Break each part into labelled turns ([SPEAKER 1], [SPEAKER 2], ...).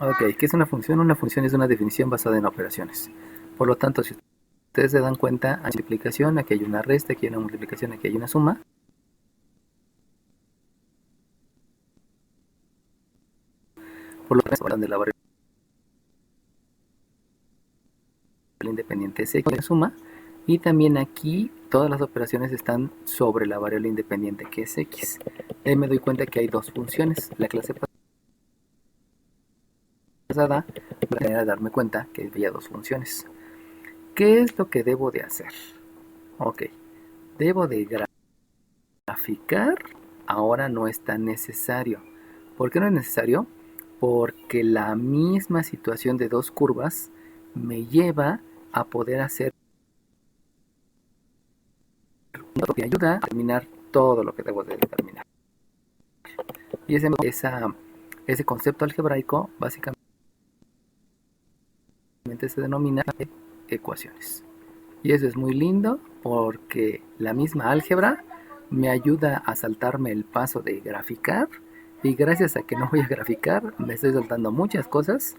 [SPEAKER 1] Ok, ¿qué es una función? Una función es una definición basada en operaciones. Por lo tanto, si ustedes se dan cuenta, hay multiplicación, aquí hay una resta, aquí hay una multiplicación, aquí hay una suma. Por lo tanto, de la variable independiente es x, la suma. Y también aquí todas las operaciones están sobre la variable independiente que es x. Ahí me doy cuenta que hay dos funciones. La clase pasada voy a darme cuenta que había dos funciones. ¿Qué es lo que debo de hacer? Ok, debo de graficar. Ahora no es tan necesario. ¿Por qué no es necesario? Porque la misma situación de dos curvas me lleva a poder hacer lo que ayuda a determinar todo lo que debo de determinar. Y ese concepto algebraico básicamente se denomina ecuaciones. Y eso es muy lindo porque la misma álgebra me ayuda a saltarme el paso de graficar, y gracias a que no voy a graficar me estoy saltando muchas cosas,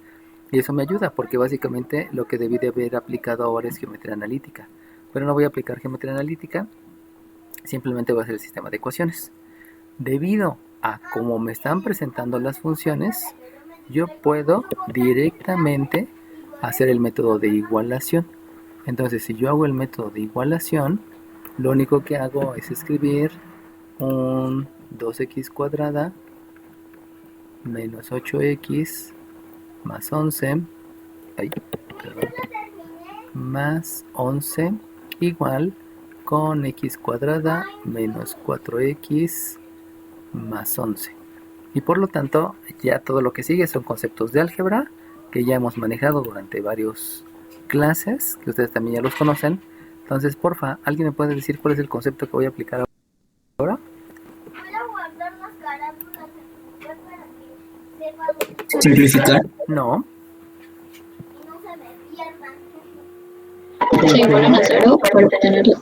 [SPEAKER 1] y eso me ayuda porque básicamente lo que debí de haber aplicado ahora es geometría analítica, pero no voy a aplicar geometría analítica, simplemente voy a hacer el sistema de ecuaciones. Debido a cómo me están presentando las funciones, yo puedo directamente hacer el método de igualación. Entonces, si yo hago el método de igualación, lo único que hago es escribir un 2x cuadrada menos 8x más 11, ay, perdón, más 11 igual con x cuadrada menos 4x más 11. Y por lo tanto, ya todo lo que sigue son conceptos de álgebra que ya hemos manejado durante varias clases, que ustedes también ya los conocen. Entonces, porfa, ¿alguien me puede decir cuál es el concepto que voy a aplicar ahora?
[SPEAKER 2] Simplificar.
[SPEAKER 1] No.
[SPEAKER 2] Se igualan a cero para obtenerlo.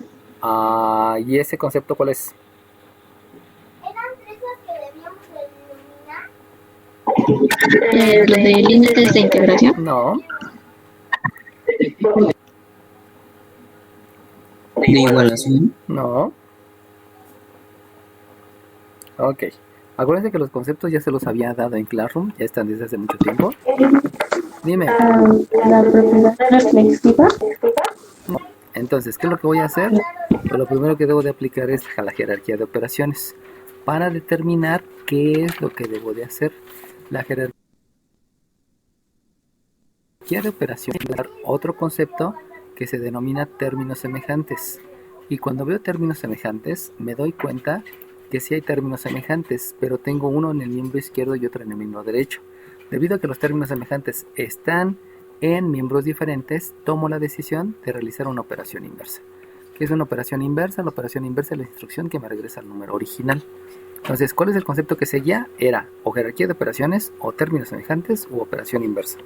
[SPEAKER 1] ¿Y ese concepto cuál es?
[SPEAKER 2] Lo del índice de integración.
[SPEAKER 1] No.
[SPEAKER 2] De igualación.
[SPEAKER 1] No. Ok. Acuérdense que los conceptos ya se los había dado en Classroom, ya están desde hace mucho tiempo. Dime.
[SPEAKER 3] La propiedad de la flexiva.
[SPEAKER 1] No. Entonces, ¿qué es lo que voy a hacer? Pues lo primero que debo de aplicar es la jerarquía de operaciones para determinar qué es lo que debo de hacer. La jerarquía de operaciones es otro concepto que se denomina términos semejantes. Y cuando veo términos semejantes, me doy cuenta que sí hay términos semejantes, pero tengo uno en el miembro izquierdo y otro en el miembro derecho. Debido a que los términos semejantes están en miembros diferentes, tomo la decisión de realizar una operación inversa. ¿Qué es una operación inversa? La operación inversa es la instrucción que me regresa al número original. Entonces, ¿cuál es el concepto que seguía? Era o jerarquía de operaciones, o términos semejantes, u operación inversa.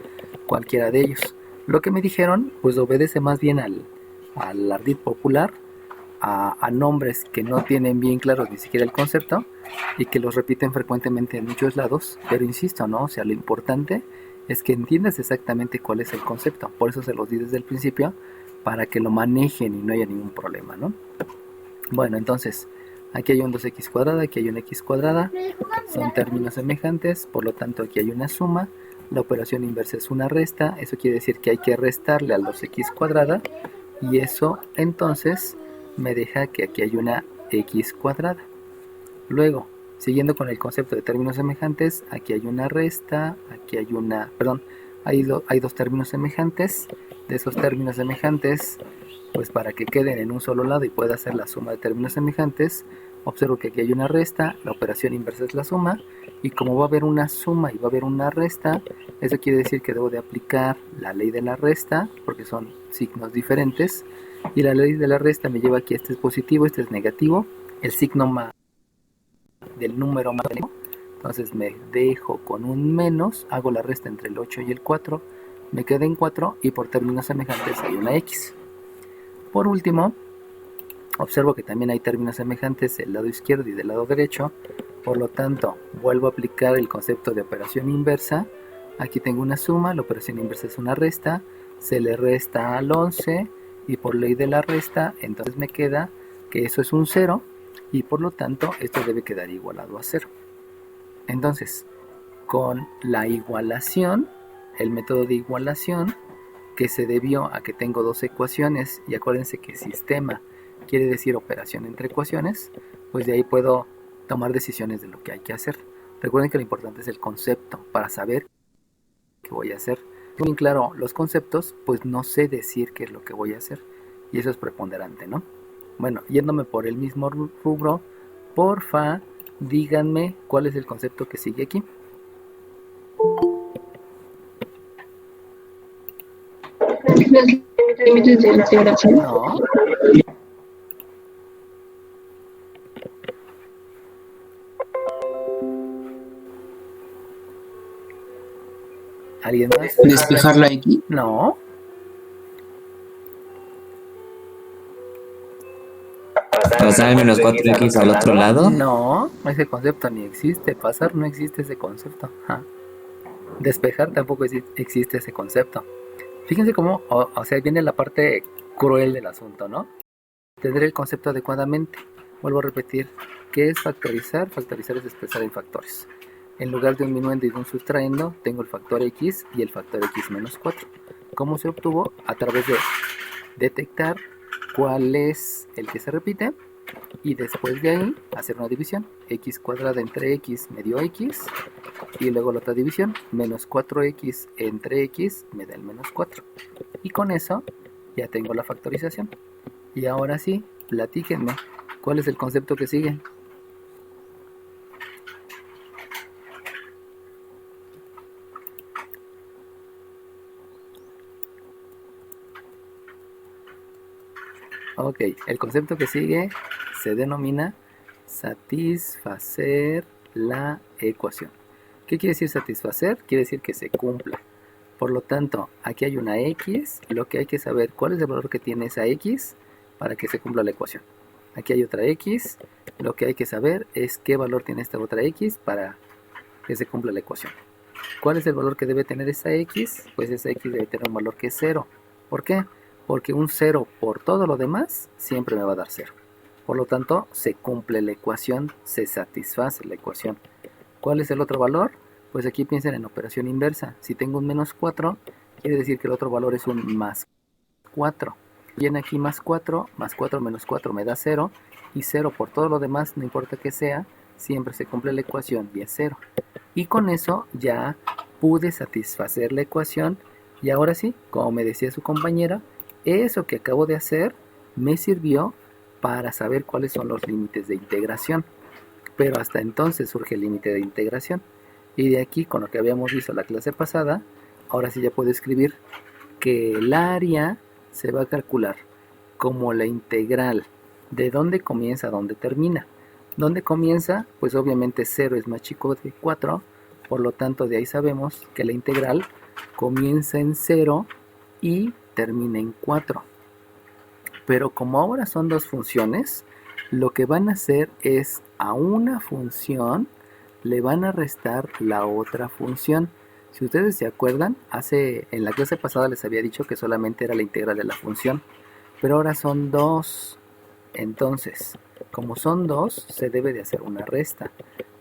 [SPEAKER 1] Cualquiera de ellos. Lo que me dijeron, pues obedece más bien al ardid popular, a nombres que no tienen bien claros ni siquiera el concepto y que los repiten frecuentemente en muchos lados, pero insisto, ¿no? O sea, lo importante es que entiendas exactamente cuál es el concepto. Por eso se los di desde el principio, para que lo manejen y no haya ningún problema, ¿no? Bueno, entonces, aquí hay un 2x cuadrada, aquí hay una x cuadrada, son términos semejantes, por lo tanto aquí hay una suma, la operación inversa es una resta, eso quiere decir que hay que restarle al 2x cuadrada, y eso entonces me deja que aquí hay una x cuadrada. Luego, siguiendo con el concepto de términos semejantes, aquí hay una resta, aquí hay una, perdón, hay dos términos semejantes. De esos términos semejantes, pues para que queden en un solo lado y pueda hacer la suma de términos semejantes, observo que aquí hay una resta, la operación inversa es la suma, y como va a haber una suma y va a haber una resta, eso quiere decir que debo de aplicar la ley de la resta, porque son signos diferentes, y la ley de la resta me lleva aquí, este es positivo, este es negativo, el signo más del número más, entonces me dejo con un menos, hago la resta entre el 8 y el 4, me queda en 4, y por términos semejantes hay una x. Por último, observo que también hay términos semejantes del lado izquierdo y del lado derecho, por lo tanto vuelvo a aplicar el concepto de operación inversa, Aquí tengo una suma, la operación inversa es una resta, se le resta al 11 y por ley de la resta, entonces me queda que eso es un 0 y por lo tanto esto debe quedar igualado a 0. Entonces, con la igualación, el método de igualación, que se debió a que tengo dos ecuaciones, y acuérdense que sistema quiere decir operación entre ecuaciones, pues de ahí puedo tomar decisiones de lo que hay que hacer. Recuerden que lo importante es el concepto para saber qué voy a hacer. Bien claro los conceptos, pues no sé decir qué es lo que voy a hacer, y eso es preponderante, ¿no? Bueno, yéndome por el mismo rubro, porfa, díganme cuál es el concepto que sigue aquí.
[SPEAKER 2] Los límites de integración.
[SPEAKER 1] No. ¿Alguien más?
[SPEAKER 2] Despejar la X.
[SPEAKER 1] No.
[SPEAKER 4] ¿Pasar menos 4x al otro lado?
[SPEAKER 1] No, ese concepto ni existe. Pasar no existe ese concepto. Ajá. Despejar tampoco existe ese concepto. Fíjense cómo, o sea, viene la parte cruel del asunto, ¿no? Tendré el concepto adecuadamente. Vuelvo a repetir, ¿qué es factorizar? Factorizar es expresar en factores. En lugar de un minuendo y de un sustraendo, tengo el factor x y el factor x menos 4. ¿Cómo se obtuvo? A través de detectar cuál es el que se repite y después de ahí hacer una división. X cuadrada entre x me dio x y luego la otra división, menos 4x entre x me da el menos 4. Y con eso ya tengo la factorización. Y ahora sí, platíquenme, ¿cuál es el concepto que sigue? Ok, el concepto que sigue se denomina satisfacer la ecuación. ¿Qué quiere decir satisfacer? Quiere decir que se cumpla. Por lo tanto, aquí hay una x, lo que hay que saber cuál es el valor que tiene esa x para que se cumpla la ecuación. Aquí hay otra x, lo que hay que saber es qué valor tiene esta otra x para que se cumpla la ecuación. ¿Cuál es el valor que debe tener esa x? Pues esa x debe tener un valor que es 0. ¿Por qué? Porque un 0 por todo lo demás siempre me va a dar 0. Por lo tanto, se cumple la ecuación, se satisface la ecuación. ¿Cuál es el otro valor? Pues aquí piensen en operación inversa. Si tengo un menos 4, quiere decir que el otro valor es un más 4. Viene aquí más 4 menos 4 me da 0. Y 0 por todo lo demás, no importa que sea, siempre se cumple la ecuación y es 0. Y con eso ya pude satisfacer la ecuación. Y ahora sí, como me decía su compañera, eso que acabo de hacer me sirvió para saber cuáles son los límites de integración. Pero hasta entonces surge el límite de integración. Y de aquí, con lo que habíamos visto la clase pasada, ahora sí ya puedo escribir que el área se va a calcular como la integral de dónde comienza a dónde termina. ¿Dónde comienza? Pues obviamente 0 es más chico de 4, por lo tanto de ahí sabemos que la integral comienza en 0 y termina en 4. Pero como ahora son dos funciones, lo que van a hacer es a una función le van a restar la otra función. Si ustedes se acuerdan, en la clase pasada les había dicho que solamente era la integral de la función, pero ahora son dos. Entonces, como son dos, se debe de hacer una resta.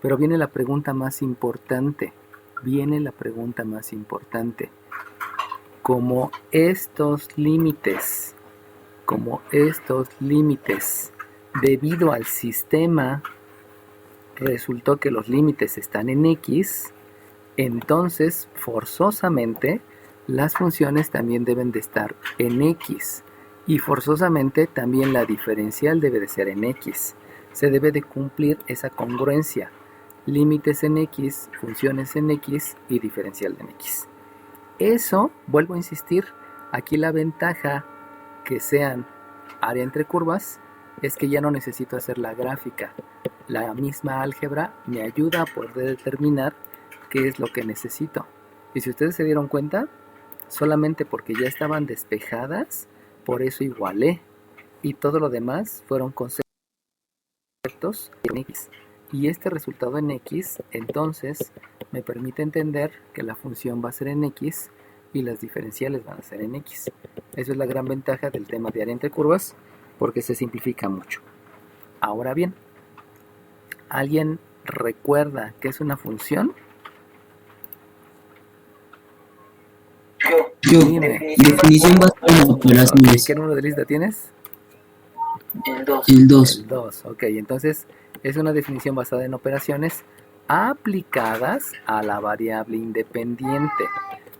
[SPEAKER 1] Pero viene la pregunta más importante. Como estos límites, debido al sistema, resultó que los límites están en x, entonces forzosamente las funciones también deben de estar en x. Y forzosamente también la diferencial debe de ser en x. Se debe de cumplir esa congruencia. Límites en x, funciones en x y diferencial en x. Eso, vuelvo a insistir, aquí la ventaja que sean área entre curvas es que ya no necesito hacer la gráfica. La misma álgebra me ayuda a poder determinar qué es lo que necesito. Y si ustedes se dieron cuenta, solamente porque ya estaban despejadas, por eso igualé. Y todo lo demás fueron conceptos en x. Y este resultado en x, entonces, me permite entender que la función va a ser en x y las diferenciales van a ser en x. Eso es la gran ventaja del tema de área entre curvas, porque se simplifica mucho. Ahora bien, ¿alguien recuerda qué es una función?
[SPEAKER 5] Yo,
[SPEAKER 1] Dime.
[SPEAKER 5] definición basada en operaciones.
[SPEAKER 1] ¿Qué número de lista tienes?
[SPEAKER 5] El 2.
[SPEAKER 1] El 2, ok. Entonces, es una definición basada en operaciones aplicadas a la variable independiente.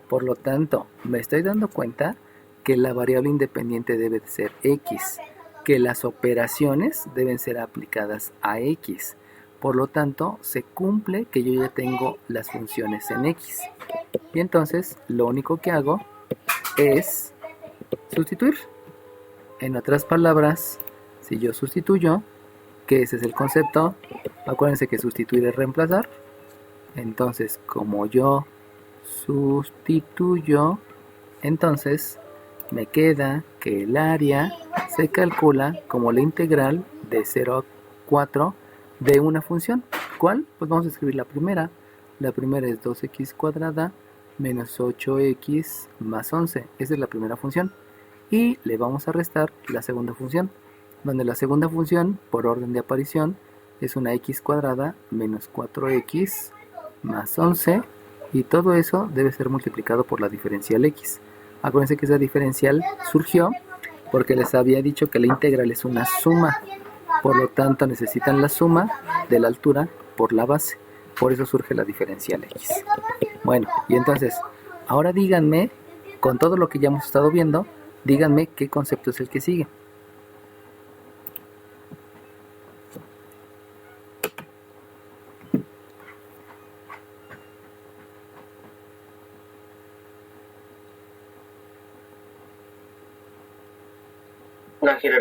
[SPEAKER 1] Por lo tanto, me estoy dando cuenta que la variable independiente debe de ser x, que las operaciones deben ser aplicadas a x. Por lo tanto, se cumple que yo ya tengo las funciones en x. Y entonces, lo único que hago es sustituir. En otras palabras, si yo sustituyo, que ese es el concepto, acuérdense que sustituir es reemplazar. Entonces, como yo sustituyo, entonces me queda que el área se calcula como la integral de 0 a 4 de una función. ¿Cuál? Pues vamos a escribir la primera. La primera es 2x cuadrada menos 8x más 11. Esa es la primera función. Y le vamos a restar la segunda función, donde la segunda función, por orden de aparición, es una x cuadrada menos 4x más 11. Y todo eso debe ser multiplicado por la diferencial x. Acuérdense que esa diferencial surgió porque les había dicho que la integral es una suma. Por lo tanto, necesitan la suma de la altura por la base. Por eso surge la diferencial x. Bueno, y entonces, ahora díganme, con todo lo que ya hemos estado viendo, díganme qué concepto es el que sigue.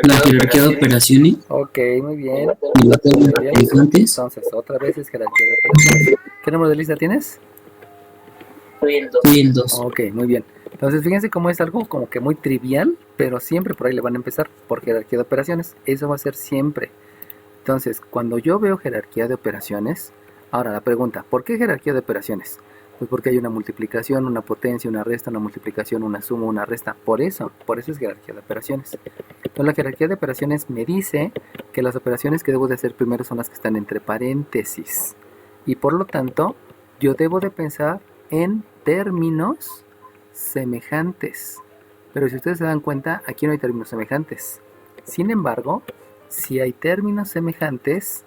[SPEAKER 5] La jerarquía de operaciones.
[SPEAKER 1] Ok, muy bien.
[SPEAKER 5] Y la tabla de elefantes.
[SPEAKER 1] Entonces, otra vez es jerarquía de operaciones. ¿Qué número de lista tienes?
[SPEAKER 5] Y el 2.
[SPEAKER 1] Ok, muy bien. Entonces, fíjense cómo es algo como que muy trivial, pero siempre por ahí le van a empezar por jerarquía de operaciones. Eso va a ser siempre. Entonces, cuando yo veo jerarquía de operaciones, ahora la pregunta, ¿por qué jerarquía de operaciones? Pues porque hay una multiplicación, una potencia, una resta, una multiplicación, una suma, una resta. Por eso es jerarquía de operaciones. Entonces, la jerarquía de operaciones me dice que las operaciones que debo de hacer primero son las que están entre paréntesis. Y por lo tanto, yo debo de pensar en términos semejantes. Pero si ustedes se dan cuenta, aquí no hay términos semejantes. Sin embargo, si hay términos semejantes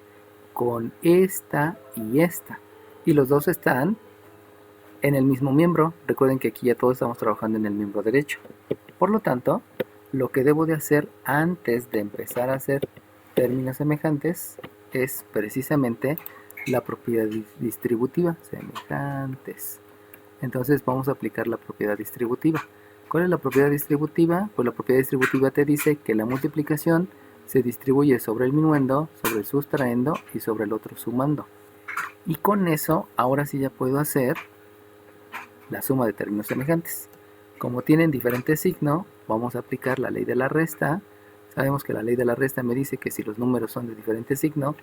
[SPEAKER 1] con esta y esta. Y los dos están en el mismo miembro. Recuerden que aquí ya todos estamos trabajando en el miembro derecho. Por lo tanto, lo que debo de hacer antes de empezar a hacer términos semejantes es precisamente la propiedad distributiva. Semejantes. Entonces vamos a aplicar la propiedad distributiva. ¿Cuál es la propiedad distributiva? Pues la propiedad distributiva te dice que la multiplicación se distribuye sobre el minuendo, sobre el sustraendo y sobre el otro sumando. Y con eso, ahora sí ya puedo hacer la suma de términos semejantes. Como tienen diferente signo, vamos a aplicar la ley de la resta. Sabemos que la ley de la resta me dice que si los números son de diferente signo,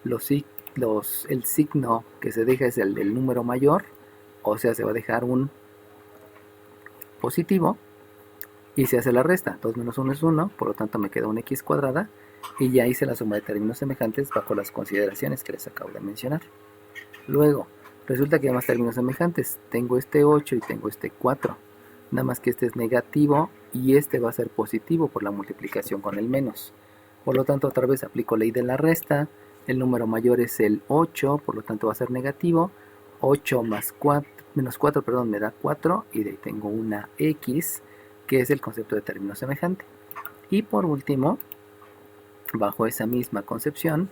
[SPEAKER 1] el signo que se deja es el del número mayor, o sea, se va a dejar un positivo y se hace la resta. 2 menos 1 es 1, por lo tanto me queda un x cuadrada y ya hice la suma de términos semejantes bajo las consideraciones que les acabo de mencionar. Luego, resulta que hay más términos semejantes. Tengo este 8 y tengo este 4. Nada más que este es negativo y este va a ser positivo por la multiplicación con el menos. Por lo tanto, otra vez aplico ley de la resta. El número mayor es el 8, por lo tanto va a ser negativo. 8 más 4, menos 4, perdón, me da 4 y de ahí tengo una x, que es el concepto de término semejante. Y por último, bajo esa misma concepción,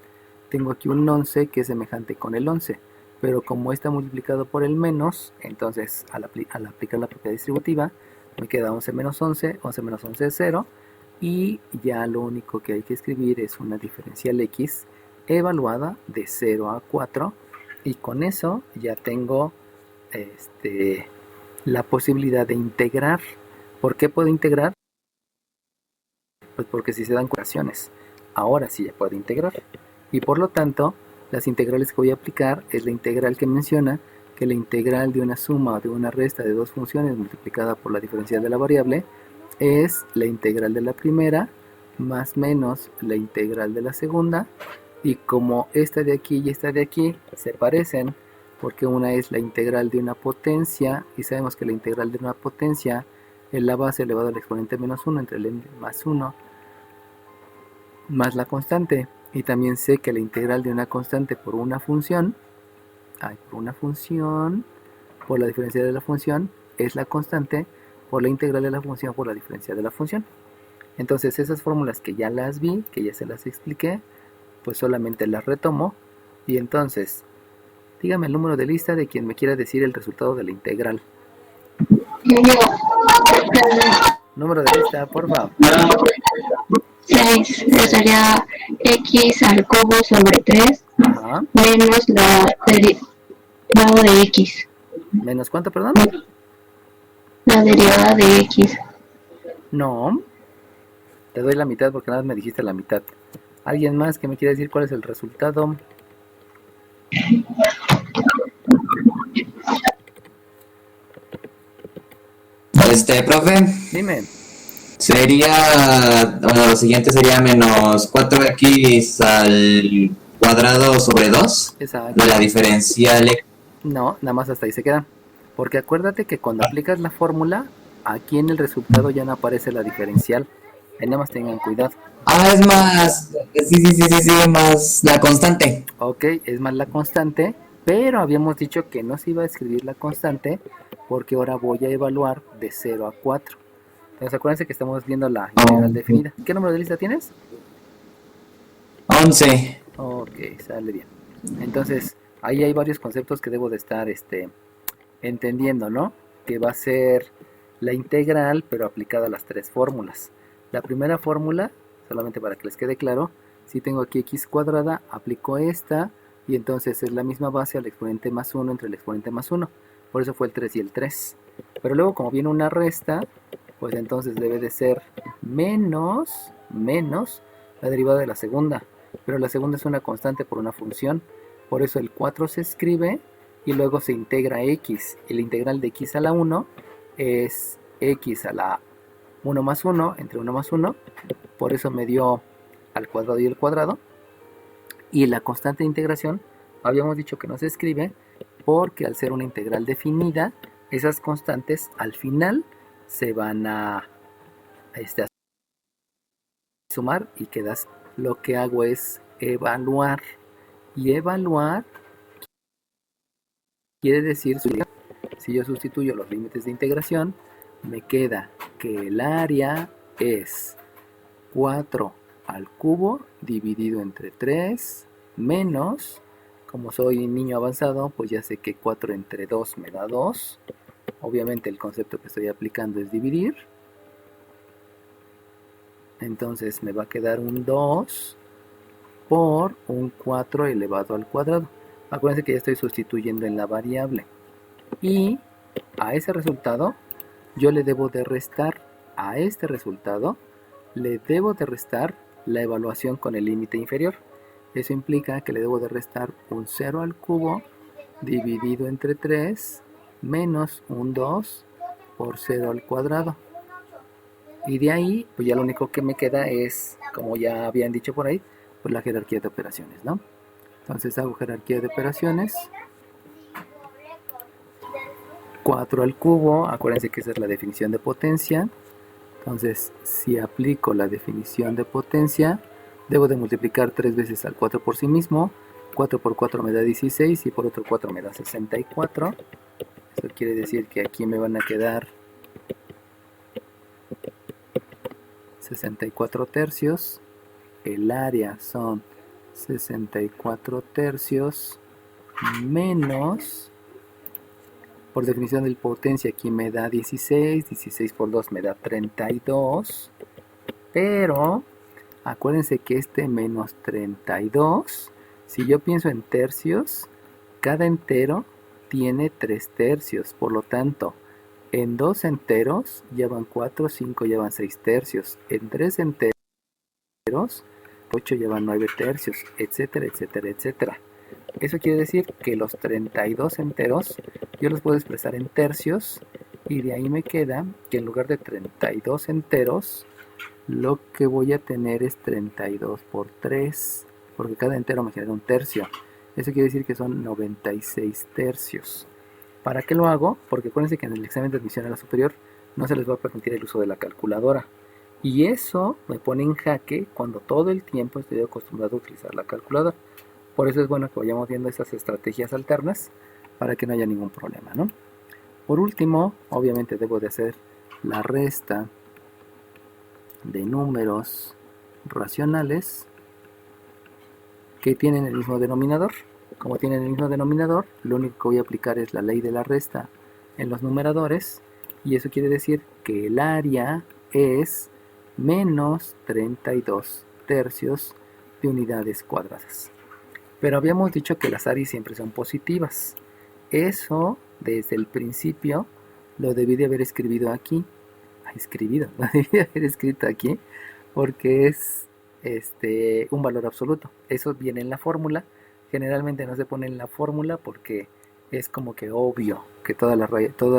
[SPEAKER 1] tengo aquí un 11 que es semejante con el 11. Pero como está multiplicado por el menos, entonces al aplicar la propiedad distributiva, me queda 11 menos 11, 11 menos 11 es 0. Y ya lo único que hay que escribir es una diferencial x evaluada de 0 a 4. Y con eso ya tengo la posibilidad de integrar. ¿Por qué puedo integrar? Pues porque si se dan ecuaciones, ahora sí ya puedo integrar. Y por lo tanto, las integrales que voy a aplicar es la integral que menciona que la integral de una suma o de una resta de dos funciones multiplicada por la diferencial de la variable es la integral de la primera más menos la integral de la segunda, y como esta de aquí y esta de aquí se parecen porque una es la integral de una potencia y sabemos que la integral de una potencia es la base elevado al exponente menos 1 entre el n más 1 más la constante, y también sé que la integral de una constante por una función por la diferencial de la función es la constante por la integral de la función por la diferencial de la función. Entonces esas fórmulas que ya las vi, que ya se las expliqué, pues solamente las retomo, y entonces dígame el número de lista de quien me quiera decir el resultado de la integral. Número de lista, por favor.
[SPEAKER 2] 6 sería x al cubo sobre 3
[SPEAKER 1] Ajá.
[SPEAKER 2] menos la derivada de x.
[SPEAKER 1] ¿Menos cuánto, perdón?
[SPEAKER 2] La derivada de x.
[SPEAKER 1] No. Te doy la mitad porque nada más me dijiste la mitad. ¿Alguien más que me quiera decir cuál es el resultado?
[SPEAKER 4] Profe,
[SPEAKER 1] Dime.
[SPEAKER 4] sería, bueno, lo siguiente sería menos 4x al cuadrado sobre 2
[SPEAKER 1] Exacto.
[SPEAKER 4] de la diferencial.
[SPEAKER 1] No, nada más hasta ahí se queda. Porque acuérdate que cuando aplicas la fórmula, aquí en el resultado ya no aparece la diferencial. Ahí nada más tengan cuidado.
[SPEAKER 4] Es más, sí, más la constante.
[SPEAKER 1] Ok, es más la constante, pero habíamos dicho que no se iba a escribir la constante porque ahora voy a evaluar de 0 a 4. Entonces acuérdense que estamos viendo la integral definida. ¿Qué número de lista tienes?
[SPEAKER 4] 11.
[SPEAKER 1] Ok, sale bien. Entonces, ahí hay varios conceptos que debo de estar entendiendo, ¿no? Que va a ser la integral, pero aplicada a las tres fórmulas. La primera fórmula, solamente para que les quede claro, si tengo aquí x cuadrada, aplico esta, y entonces es la misma base al exponente más 1 entre el exponente más 1. Por eso fue el 3 y el 3. Pero luego, como viene una resta, pues entonces debe de ser menos la derivada de la segunda. Pero la segunda es una constante por una función. Por eso el 4 se escribe y luego se integra x. Y la integral de x a la 1 es x a la 1 más 1 entre 1 más 1. Por eso me dio al cuadrado y el cuadrado. Y la constante de integración, habíamos dicho que no se escribe porque al ser una integral definida, esas constantes al final se van a sumar y quedas. Lo que hago es evaluar. Y evaluar quiere decir, si yo sustituyo los límites de integración, me queda que el área es 4 al cubo dividido entre 3 menos, como soy niño avanzado, pues ya sé que 4 entre 2 me da 2. Obviamente el concepto que estoy aplicando es dividir. Entonces me va a quedar un 2 por un 4 elevado al cuadrado. Acuérdense que ya estoy sustituyendo en la variable. Y a ese resultado yo le debo de restar, a este resultado le debo de restar la evaluación con el límite inferior. Eso implica que le debo de restar un 0 al cubo dividido entre 3 menos un 2 por 0 al cuadrado. Y de ahí, pues ya lo único que me queda es, como ya habían dicho por ahí, pues la jerarquía de operaciones, ¿no? Entonces hago jerarquía de operaciones. 4 al cubo, acuérdense que esa es la definición de potencia. Entonces, si aplico la definición de potencia, debo de multiplicar 3 veces al 4 por sí mismo. 4 por 4 me da 16 y por otro 4 me da 64. Eso quiere decir que aquí me van a quedar 64 tercios. El área son 64 tercios menos, por definición de potencia aquí me da 16, 16 por 2 me da 32, pero acuérdense que este menos 32, si yo pienso en tercios, cada entero tiene 3 tercios, por lo tanto, en 2 enteros llevan 4, 5 llevan 6 tercios, en 3 enteros 8 llevan 9 tercios, etcétera, etcétera, etcétera. Eso quiere decir que los 32 enteros yo los puedo expresar en tercios, y de ahí me queda que en lugar de 32 enteros, lo que voy a tener es 32 por 3, porque cada entero me genera un tercio. Eso quiere decir que son 96 tercios. ¿Para qué lo hago? Porque acuérdense que en el examen de admisión a la superior no se les va a permitir el uso de la calculadora. Y eso me pone en jaque cuando todo el tiempo estoy acostumbrado a utilizar la calculadora. Por eso es bueno que vayamos viendo esas estrategias alternas para que no haya ningún problema, ¿no? Por último, obviamente debo de hacer la resta de números racionales que tienen el mismo denominador. Como tienen el mismo denominador, lo único que voy a aplicar es la ley de la resta en los numeradores, y eso quiere decir que el área es menos 32 tercios de unidades cuadradas. Pero habíamos dicho que las áreas siempre son positivas. Eso desde el principio lo debí de haber escrito aquí. Lo debí de haber escrito aquí porque es un valor absoluto. Eso viene en la fórmula. Generalmente no se pone en la fórmula porque es como que obvio que todas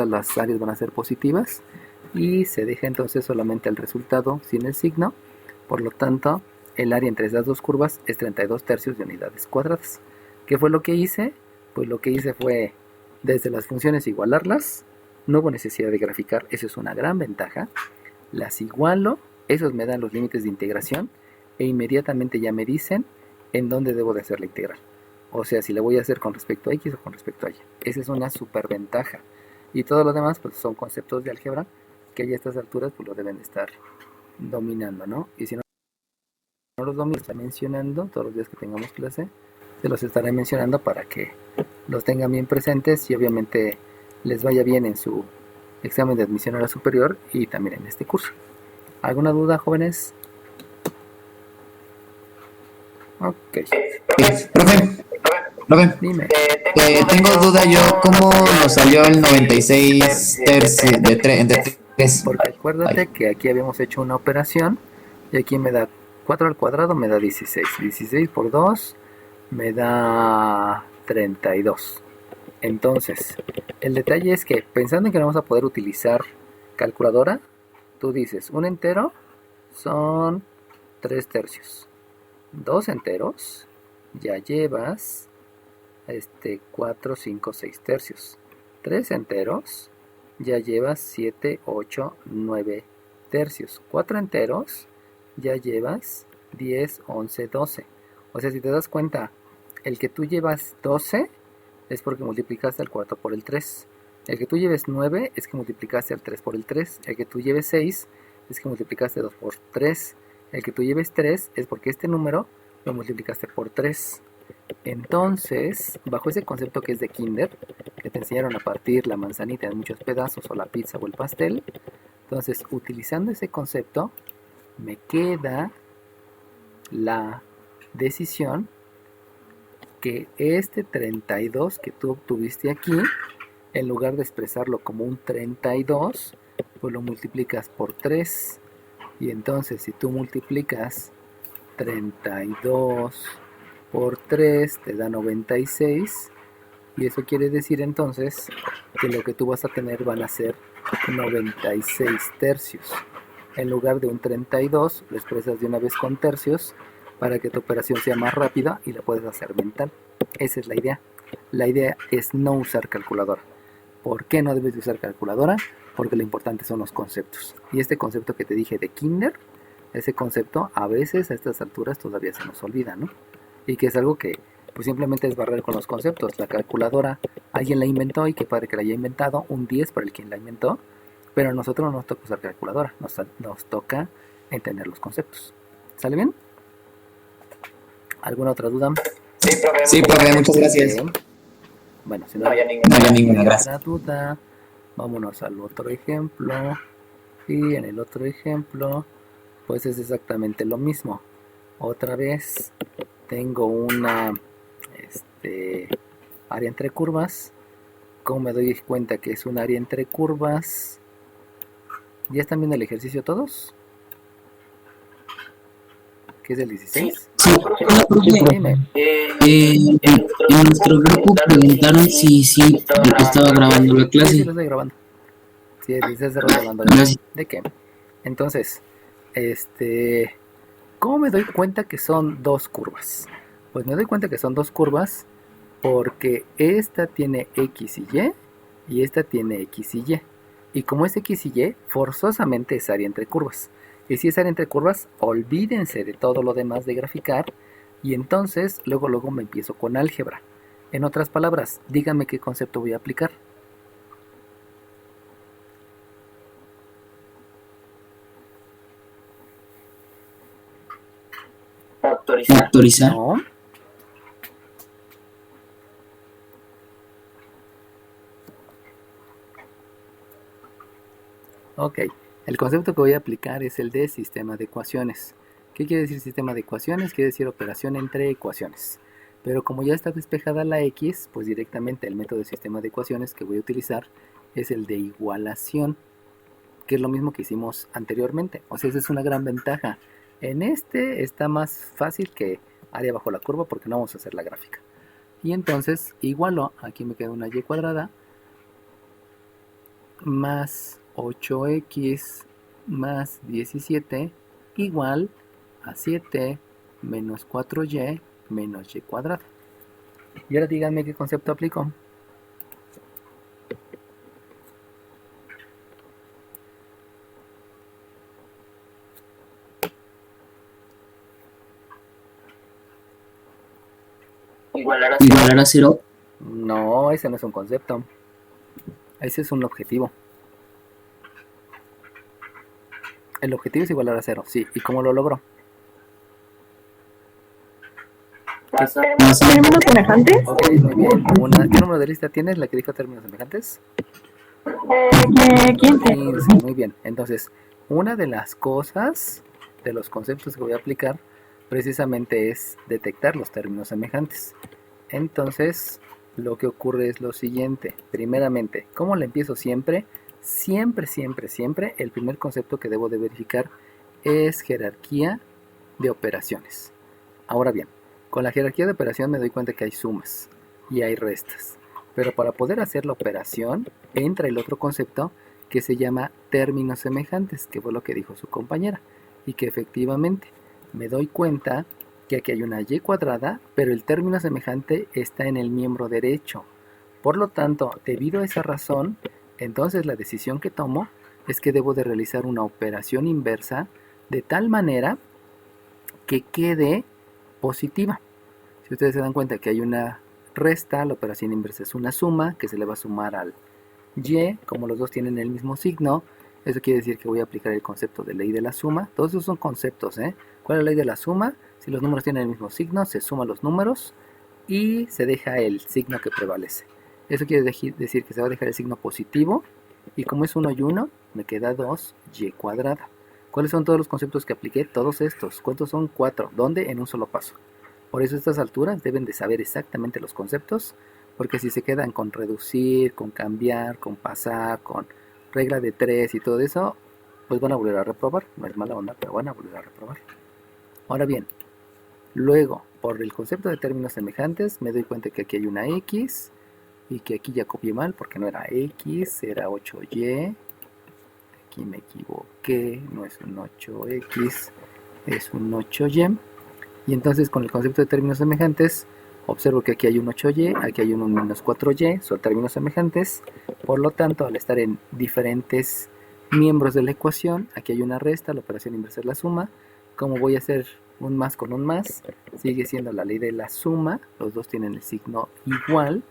[SPEAKER 1] las áreas van a ser positivas, y se deja entonces solamente el resultado sin el signo. Por lo tanto, el área entre esas dos curvas es 32 tercios de unidades cuadradas. ¿Qué fue lo que hice? Pues lo que hice fue desde las funciones igualarlas. No hubo necesidad de graficar, eso es una gran ventaja. Las igualo, esos me dan los límites de integración, e inmediatamente ya me dicen en dónde debo de hacer la integral. O sea, si la voy a hacer con respecto a X o con respecto a Y. Esa es una super ventaja. Y todo lo demás pues son conceptos de álgebra que ya a estas alturas pues lo deben de estar dominando, ¿no? Y si no los domino, está mencionando todos los días que tengamos clase, se los estaré mencionando para que los tengan bien presentes y obviamente les vaya bien en su examen de admisión a la superior y también en este curso. ¿Alguna duda, jóvenes? Ok.
[SPEAKER 6] Profe,
[SPEAKER 1] Dime.
[SPEAKER 6] tengo duda yo, ¿cómo nos salió el 96 tercios entre 3?
[SPEAKER 1] Porque acuérdate que aquí habíamos hecho una operación y aquí me da 4 al cuadrado, me da 16. 16 por 2 me da 32. Entonces, el detalle es que pensando en que no vamos a poder utilizar calculadora, tú dices, un entero son 3 tercios. 2 enteros, ya llevas 4, 5, 6 tercios. 3 enteros, ya llevas 7, 8, 9 tercios. 4 enteros, ya llevas 10, 11, 12. O sea, si te das cuenta, el que tú llevas 12 es porque multiplicaste el 4 por el 3. El que tú lleves 9 es que multiplicaste el 3 por el 3. El que tú lleves 6 es que multiplicaste 2 por 3. El que tú lleves 3 es porque este número lo multiplicaste por 3. Entonces, bajo ese concepto que es de kinder, que te enseñaron a partir la manzanita en muchos pedazos o la pizza o el pastel, entonces utilizando ese concepto me queda la decisión que este 32 que tú obtuviste aquí, en lugar de expresarlo como un 32, pues lo multiplicas por 3. Y entonces si tú multiplicas 32 por 3 te da 96. Y eso quiere decir entonces que lo que tú vas a tener van a ser 96 tercios. En lugar de un 32, lo expresas de una vez con tercios para que tu operación sea más rápida y la puedas hacer mental. Esa es la idea. La idea es no usar calculadora. ¿Por qué no debes de usar calculadora? Porque lo importante son los conceptos. Y este concepto que te dije de kinder, ese concepto a veces a estas alturas todavía se nos olvida, ¿no? Y que es algo que pues simplemente es barrer con los conceptos. La calculadora alguien la inventó y qué padre que la haya inventado, un 10 para el quien la inventó, pero a nosotros no nos toca usar calculadora, nos toca entender los conceptos. ¿Sale bien? ¿Alguna otra duda?
[SPEAKER 6] Sí, profe, muchas gracias.
[SPEAKER 1] Bueno, si
[SPEAKER 6] No había ninguna, gracias.
[SPEAKER 1] duda, vámonos al otro ejemplo. Y en el otro ejemplo, pues es exactamente lo mismo. Otra vez tengo una área entre curvas. ¿Cómo me doy cuenta que es un área entre curvas? ¿Ya están viendo el ejercicio todos? ¿Qué es el 16?
[SPEAKER 5] Sí, hola, profe.
[SPEAKER 1] Dime.
[SPEAKER 5] En nuestro grupo preguntaron si estaba grabando la
[SPEAKER 1] Sí,
[SPEAKER 5] clase.
[SPEAKER 1] lo estoy grabando. Sí, desde hace rato hablando
[SPEAKER 5] Gracias.
[SPEAKER 1] de qué. Entonces, ¿cómo me doy cuenta que son dos curvas? Pues me doy cuenta que son dos curvas porque esta tiene X y esta tiene X y Y. Y como es X y Y, forzosamente es área entre curvas. Y si es área entre curvas, olvídense de todo lo demás de graficar. Y entonces, luego me empiezo con álgebra. En otras palabras, díganme qué concepto voy a aplicar.
[SPEAKER 5] Factorizar.
[SPEAKER 1] No. Ok, el concepto que voy a aplicar es el de sistema de ecuaciones. ¿Qué quiere decir sistema de ecuaciones? Quiere decir operación entre ecuaciones. Pero como ya está despejada la X, pues directamente el método de sistema de ecuaciones que voy a utilizar es el de igualación, que es lo mismo que hicimos anteriormente. O sea, esa es una gran ventaja. En este está más fácil que área bajo la curva porque no vamos a hacer la gráfica. Y entonces igualo, aquí me queda una y cuadrada, más 8x más 17 igual a 7 menos 4y menos y cuadrado. Y ahora díganme qué concepto aplico.
[SPEAKER 5] Igualar a 0.
[SPEAKER 1] No, ese no es un concepto. Ese es un objetivo. El objetivo es igualar a 0, sí. ¿Y cómo lo logro?
[SPEAKER 3] ¿Términos semejantes?
[SPEAKER 1] Ok, muy bien. ¿Qué número de lista tienes? ¿La que dijo términos semejantes?
[SPEAKER 3] 15.
[SPEAKER 1] 15, muy bien. Entonces, una de las cosas, de los conceptos que voy a aplicar, precisamente es detectar los términos semejantes. Entonces, lo que ocurre es lo siguiente. Primeramente, ¿cómo le empiezo siempre? Siempre, el primer concepto que debo de verificar es jerarquía de operaciones. Ahora bien, con la jerarquía de operación me doy cuenta que hay sumas y hay restas. Pero para poder hacer la operación, entra el otro concepto que se llama términos semejantes, que fue lo que dijo su compañera. Y que efectivamente me doy cuenta que aquí hay una y cuadrada, pero el término semejante está en el miembro derecho. Por lo tanto, debido a esa razón, entonces la decisión que tomo es que debo de realizar una operación inversa de tal manera que quede positiva. Si ustedes se dan cuenta que hay una resta, la operación inversa es una suma que se le va a sumar al y, como los dos tienen el mismo signo, eso quiere decir que voy a aplicar el concepto de ley de la suma. Todos esos son conceptos, ¿eh? ¿Cuál es la ley de la suma? Si los números tienen el mismo signo, se suman los números y se deja el signo que prevalece. Eso quiere decir que se va a dejar el signo positivo y como es 1 y 1, me queda 2y cuadrada. ¿Cuáles son todos los conceptos que apliqué? Todos estos. ¿Cuántos son? 4. ¿Dónde? En un solo paso. Por eso a estas alturas deben de saber exactamente los conceptos, porque si se quedan con reducir, con cambiar, con pasar, con regla de 3 y todo eso, pues van a volver a reprobar. No es mala onda, pero van a volver a reprobar. Ahora bien, luego, por el concepto de términos semejantes, me doy cuenta que aquí hay una X y que aquí ya copié mal porque no era X, era 8Y. Aquí me equivoqué, no es un 8X, es un 8Y. Y entonces con el concepto de términos semejantes, observo que aquí hay un 8y, aquí hay un menos 4y, son términos semejantes. Por lo tanto, al estar en diferentes miembros de la ecuación, aquí hay una resta, la operación inversa es la suma. Como voy a hacer un más con un más, sigue siendo la ley de la suma, los dos tienen el signo igual,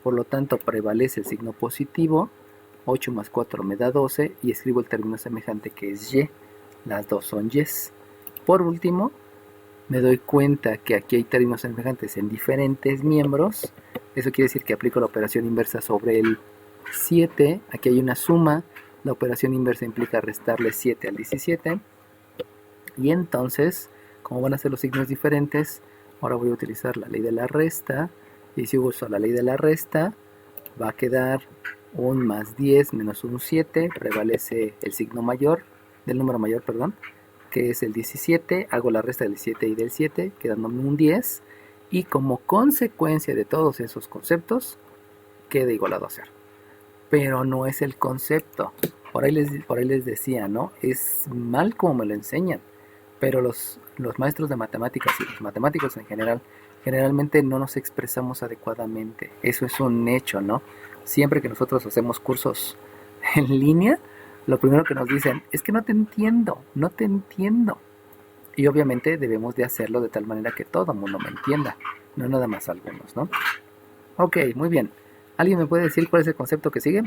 [SPEAKER 1] por lo tanto prevalece el signo positivo, 8 más 4 me da 12 y escribo el término semejante que es y, las dos son y's. Por último, me doy cuenta que aquí hay términos semejantes en diferentes miembros. Eso quiere decir que aplico la operación inversa sobre el 7. Aquí hay una suma. La operación inversa implica restarle 7 al 17. Y entonces, como van a ser los signos diferentes, ahora voy a utilizar la ley de la resta. Y si uso la ley de la resta, va a quedar un más 10 menos un 7. Prevalece el signo mayor, del número mayor, perdón. que es el 17, hago la resta del 7 y del 7, quedándome un 10, y como consecuencia de todos esos conceptos, queda igualado a 0. Pero no es el concepto. Por ahí les decía, ¿no? Es mal como me lo enseñan, pero los maestros de matemáticas y los matemáticos en general, generalmente no nos expresamos adecuadamente. Eso es un hecho, ¿no? Siempre que nosotros hacemos cursos en línea, lo primero que nos dicen es que no te entiendo. Y obviamente debemos de hacerlo de tal manera que todo el mundo me entienda, no nada más algunos, ¿no? Ok, muy bien. ¿Alguien me puede decir cuál es el concepto que sigue?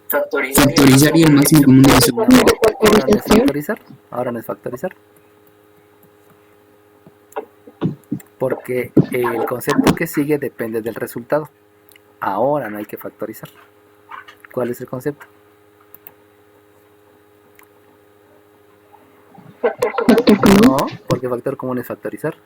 [SPEAKER 5] Factorizar y el máximo común divisor.
[SPEAKER 1] No, ahora no es factorizar. Ahora no es factorizar. Porque el concepto que sigue depende del resultado. Ahora no hay que factorizar. ¿Cuál es el concepto? No, porque factor común es factorizar.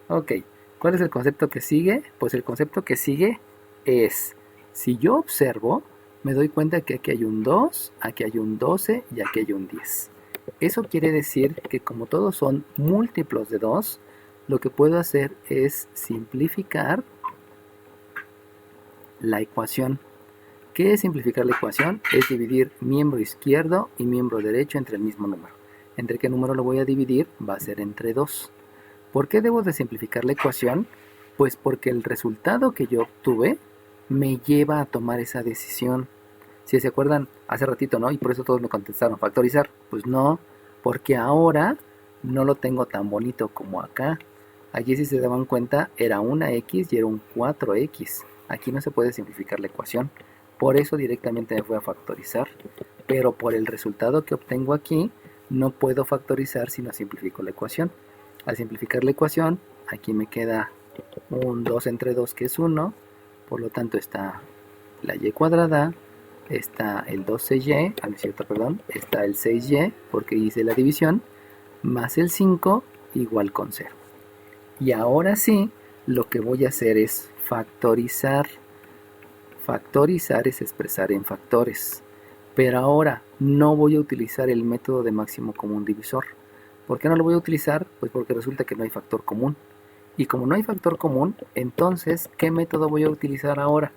[SPEAKER 1] Ok, ¿cuál es el concepto que sigue? Pues el concepto que sigue es, si yo observo, me doy cuenta que aquí hay un 2, aquí hay un 12 y aquí hay un 10. Eso quiere decir que como todos son múltiplos de 2, lo que puedo hacer es simplificar la ecuación. ¿Qué es simplificar la ecuación? Es dividir miembro izquierdo y miembro derecho entre el mismo número. ¿Entre qué número lo voy a dividir? Va a ser entre 2. ¿Por qué debo de simplificar la ecuación? Pues porque el resultado que yo obtuve me lleva a tomar esa decisión. Si se acuerdan, hace ratito, ¿no? Y por eso todos me contestaron, ¿factorizar? Pues no, porque ahora no lo tengo tan bonito como acá. Aquí, si se daban cuenta, era una X y era un 4X. Aquí no se puede simplificar la ecuación. Por eso directamente me voy a factorizar. Pero por el resultado que obtengo aquí, no puedo factorizar si no simplifico la ecuación. Al simplificar la ecuación, aquí me queda un 2 entre 2 que es 1. Por lo tanto está la y cuadrada. Está el 12y, no es cierto, perdón. Está el 6y porque hice la división. Más el 5 igual con 0. Y ahora sí, lo que voy a hacer es factorizar. Factorizar es expresar en factores. Pero ahora no voy a utilizar el método de máximo común divisor. ¿Por qué no lo voy a utilizar? Pues porque resulta que no hay factor común. Y como no hay factor común, entonces, ¿qué método voy a utilizar ahora?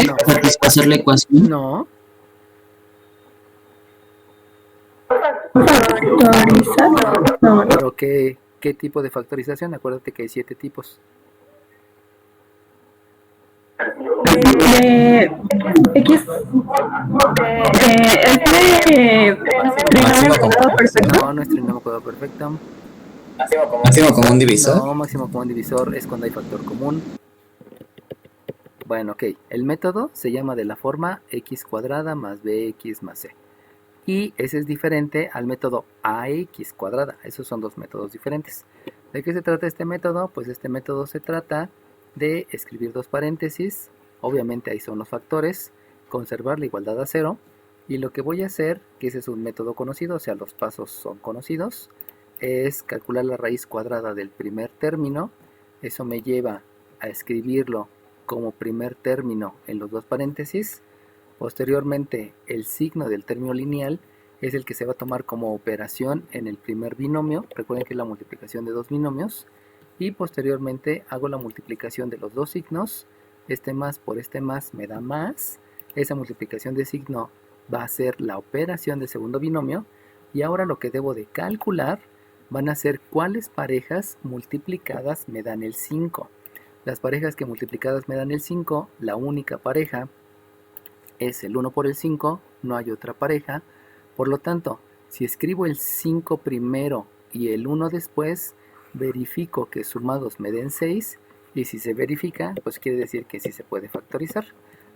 [SPEAKER 1] No.
[SPEAKER 5] Satisfacer la ecuación.
[SPEAKER 1] No.
[SPEAKER 3] Factorizar. No.
[SPEAKER 1] ¿Pero qué tipo de factorización? Acuérdate que hay 7 tipos.
[SPEAKER 3] X. Es de trinomio cuadrado perfecto.
[SPEAKER 1] No, no es trinomio cuadrado perfecto.
[SPEAKER 6] Máximo común divisor.
[SPEAKER 1] No, máximo común divisor es cuando hay factor común. Bueno, ok. El método se llama de la forma x cuadrada más bx más c. Y ese es diferente al método ax cuadrada. Esos son dos métodos diferentes. ¿De qué se trata este método? Pues este método se trata de escribir dos paréntesis. Obviamente ahí son los factores. Conservar la igualdad a 0. Y lo que voy a hacer, que ese es un método conocido, o sea, los pasos son conocidos, es calcular la raíz cuadrada del primer término. Eso me lleva a escribirlo como primer término en los dos paréntesis. Posteriormente, el signo del término lineal es el que se va a tomar como operación en el primer binomio. Recuerden que es la multiplicación de dos binomios. Y posteriormente hago la multiplicación de los dos signos. Este más por este más me da más. Esa multiplicación de signo va a ser la operación del segundo binomio. Y ahora lo que debo de calcular van a ser cuáles parejas multiplicadas me dan el 5. Las parejas que multiplicadas me dan el 5, la única pareja es el 1 por el 5, no hay otra pareja. Por lo tanto, si escribo el 5 primero y el 1 después, verifico que sumados me den 6. Y si se verifica, pues quiere decir que sí se puede factorizar.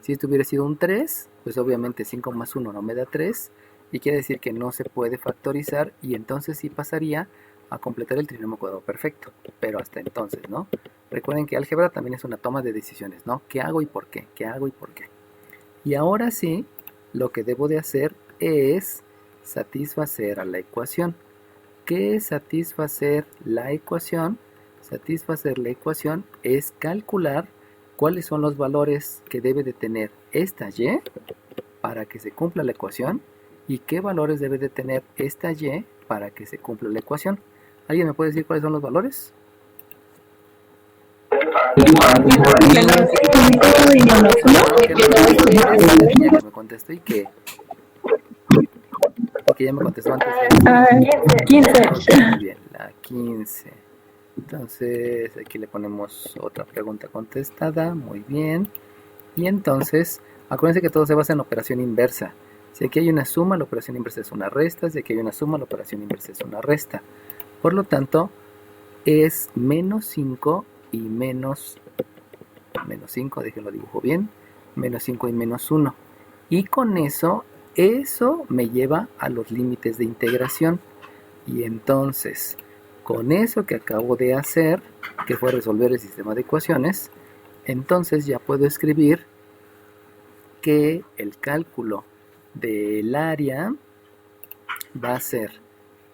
[SPEAKER 1] Si esto hubiera sido un 3, pues obviamente 5 más 1 no me da 3. Y quiere decir que no se puede factorizar. Y entonces sí pasaría a completar el trinomio cuadrado perfecto. Pero hasta entonces, ¿no? Recuerden que álgebra también es una toma de decisiones, ¿no? ¿Qué hago y por qué? ¿Qué hago y por qué? Y ahora sí, lo que debo de hacer es satisfacer a la ecuación. ¿Qué es satisfacer la ecuación? Satisfacer la ecuación es calcular cuáles son los valores que debe de tener esta y para que se cumpla la ecuación y qué valores debe de tener esta y para que se cumpla la ecuación. ¿Alguien me puede decir cuáles son los valores? Ya que me contestó y que ya me contestó antes.
[SPEAKER 3] 15.
[SPEAKER 1] Muy bien, la 15. Entonces aquí le ponemos otra pregunta contestada. Muy bien. Y entonces, acuérdense que todo se basa en operación inversa. Si aquí hay una suma, la operación inversa es una resta. Si aquí hay una suma, la operación inversa es una resta. Por lo tanto, es menos 5 y menos 5, déjenlo dibujo bien, menos 5 y menos 1. Y con eso me lleva a los límites de integración. Y entonces, con eso que acabo de hacer, que fue resolver el sistema de ecuaciones, entonces ya puedo escribir que el cálculo del área va a ser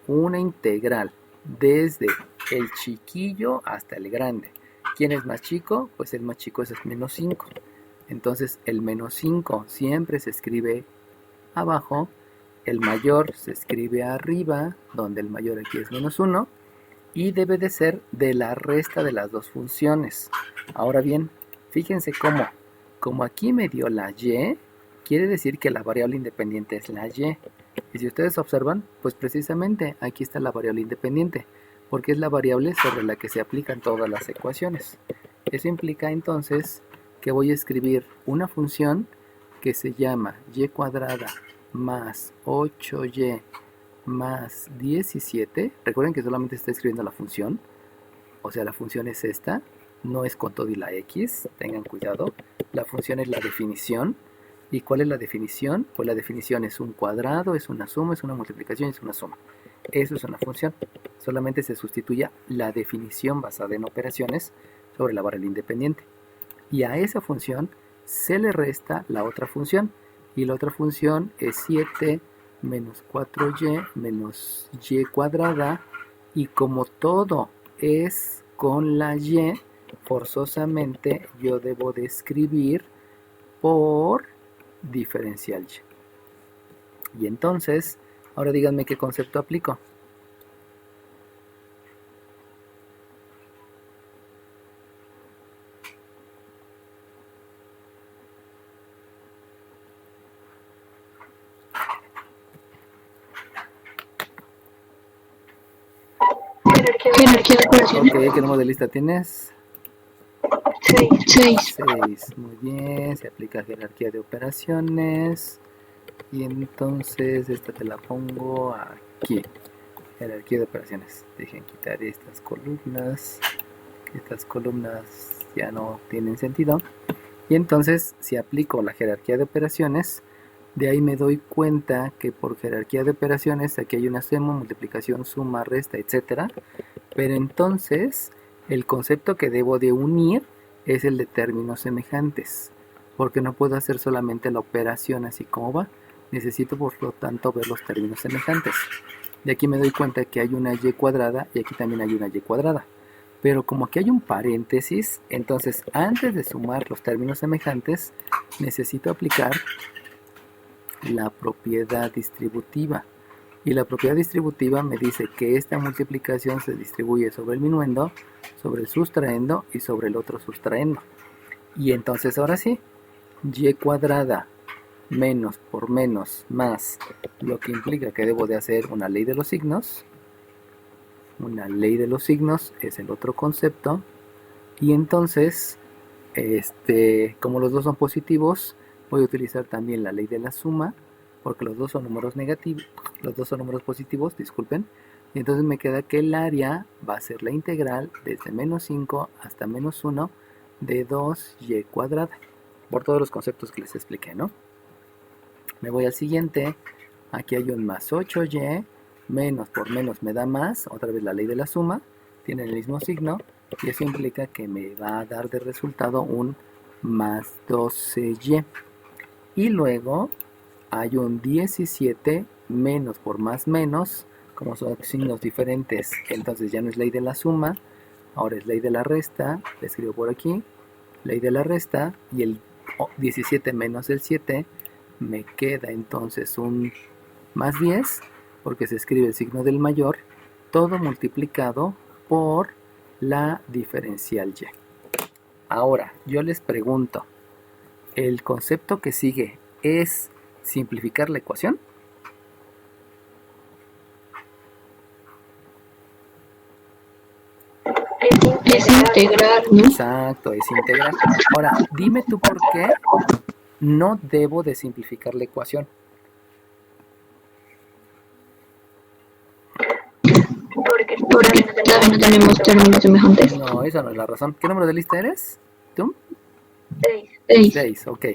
[SPEAKER 1] una integral desde el chiquillo hasta el grande. ¿Quién es más chico? Pues el más chico es menos 5. Entonces el menos 5 siempre se escribe abajo, el mayor se escribe arriba, donde el mayor aquí es menos 1, y debe de ser de la resta de las dos funciones. Ahora bien, fíjense como aquí me dio la y, quiere decir que la variable independiente es la y. Y si ustedes observan, pues precisamente aquí está la variable independiente, porque es la variable sobre la que se aplican todas las ecuaciones. Eso implica entonces que voy a escribir una función que se llama y cuadrada más 8y más 17. Recuerden que solamente está escribiendo la función, o sea, la función es esta, no es con todo y la x, tengan cuidado. La función es la definición. ¿Y cuál es la definición? Pues la definición es un cuadrado, es una suma, es una multiplicación, es una suma. Eso es una función. Solamente se sustituye la definición basada en operaciones sobre la variable independiente. Y a esa función se le resta la otra función. Y la otra función es 7 menos 4y menos y cuadrada. Y como todo es con la y, forzosamente yo debo de escribir por diferencial y. Y entonces, ahora díganme qué concepto aplico.
[SPEAKER 2] Jerarquía de operaciones.
[SPEAKER 1] Ok, ¿qué número de lista tienes?
[SPEAKER 2] 6.
[SPEAKER 1] 6, muy bien, se aplica jerarquía de operaciones. Y entonces esta te la pongo aquí, jerarquía de operaciones. Dejen quitar estas columnas ya no tienen sentido. Y entonces si aplico la jerarquía de operaciones, de ahí me doy cuenta que por jerarquía de operaciones aquí hay una suma, multiplicación, suma, resta, etcétera. Pero entonces el concepto que debo de unir es el de términos semejantes, porque no puedo hacer solamente la operación así como va, necesito por lo tanto ver los términos semejantes. De aquí me doy cuenta que hay una y cuadrada y aquí también hay una y cuadrada, pero como aquí hay un paréntesis, entonces antes de sumar los términos semejantes necesito aplicar la propiedad distributiva. Y la propiedad distributiva me dice que esta multiplicación se distribuye sobre el minuendo, sobre el sustraendo y sobre el otro sustraendo. Y entonces ahora sí, y cuadrada menos por menos más, lo que implica que debo de hacer una ley de los signos. Una ley de los signos es el otro concepto. Y entonces, como los dos son positivos, voy a utilizar también la ley de la suma, porque los dos son números negativos, los dos son números positivos, disculpen. Y entonces me queda que el área va a ser la integral desde menos 5 hasta menos 1 de 2y cuadrada, por todos los conceptos que les expliqué, ¿no? Me voy al siguiente. Aquí hay un más 8y, menos por menos me da más, otra vez la ley de la suma, tiene el mismo signo, y eso implica que me va a dar de resultado un más 12y. Y luego hay un 17 menos por más menos, como son signos diferentes, entonces ya no es ley de la suma, Ahora es ley de la resta, le escribo por aquí, ley de la resta, y el 17 menos el 7, me queda entonces un más 10, porque se escribe el signo del mayor, todo multiplicado por la diferencial y. Ahora, yo les pregunto, ¿el concepto que sigue es simplificar la ecuación?
[SPEAKER 2] Es integrar, ¿no?
[SPEAKER 1] Exacto, es integrar. Ahora, dime tú por qué no debo de simplificar la ecuación.
[SPEAKER 2] Porque todavía no tenemos términos semejantes.
[SPEAKER 1] No, esa no es la razón. ¿Qué número de lista eres? ¿Tú?
[SPEAKER 2] 6.
[SPEAKER 1] 6, ok.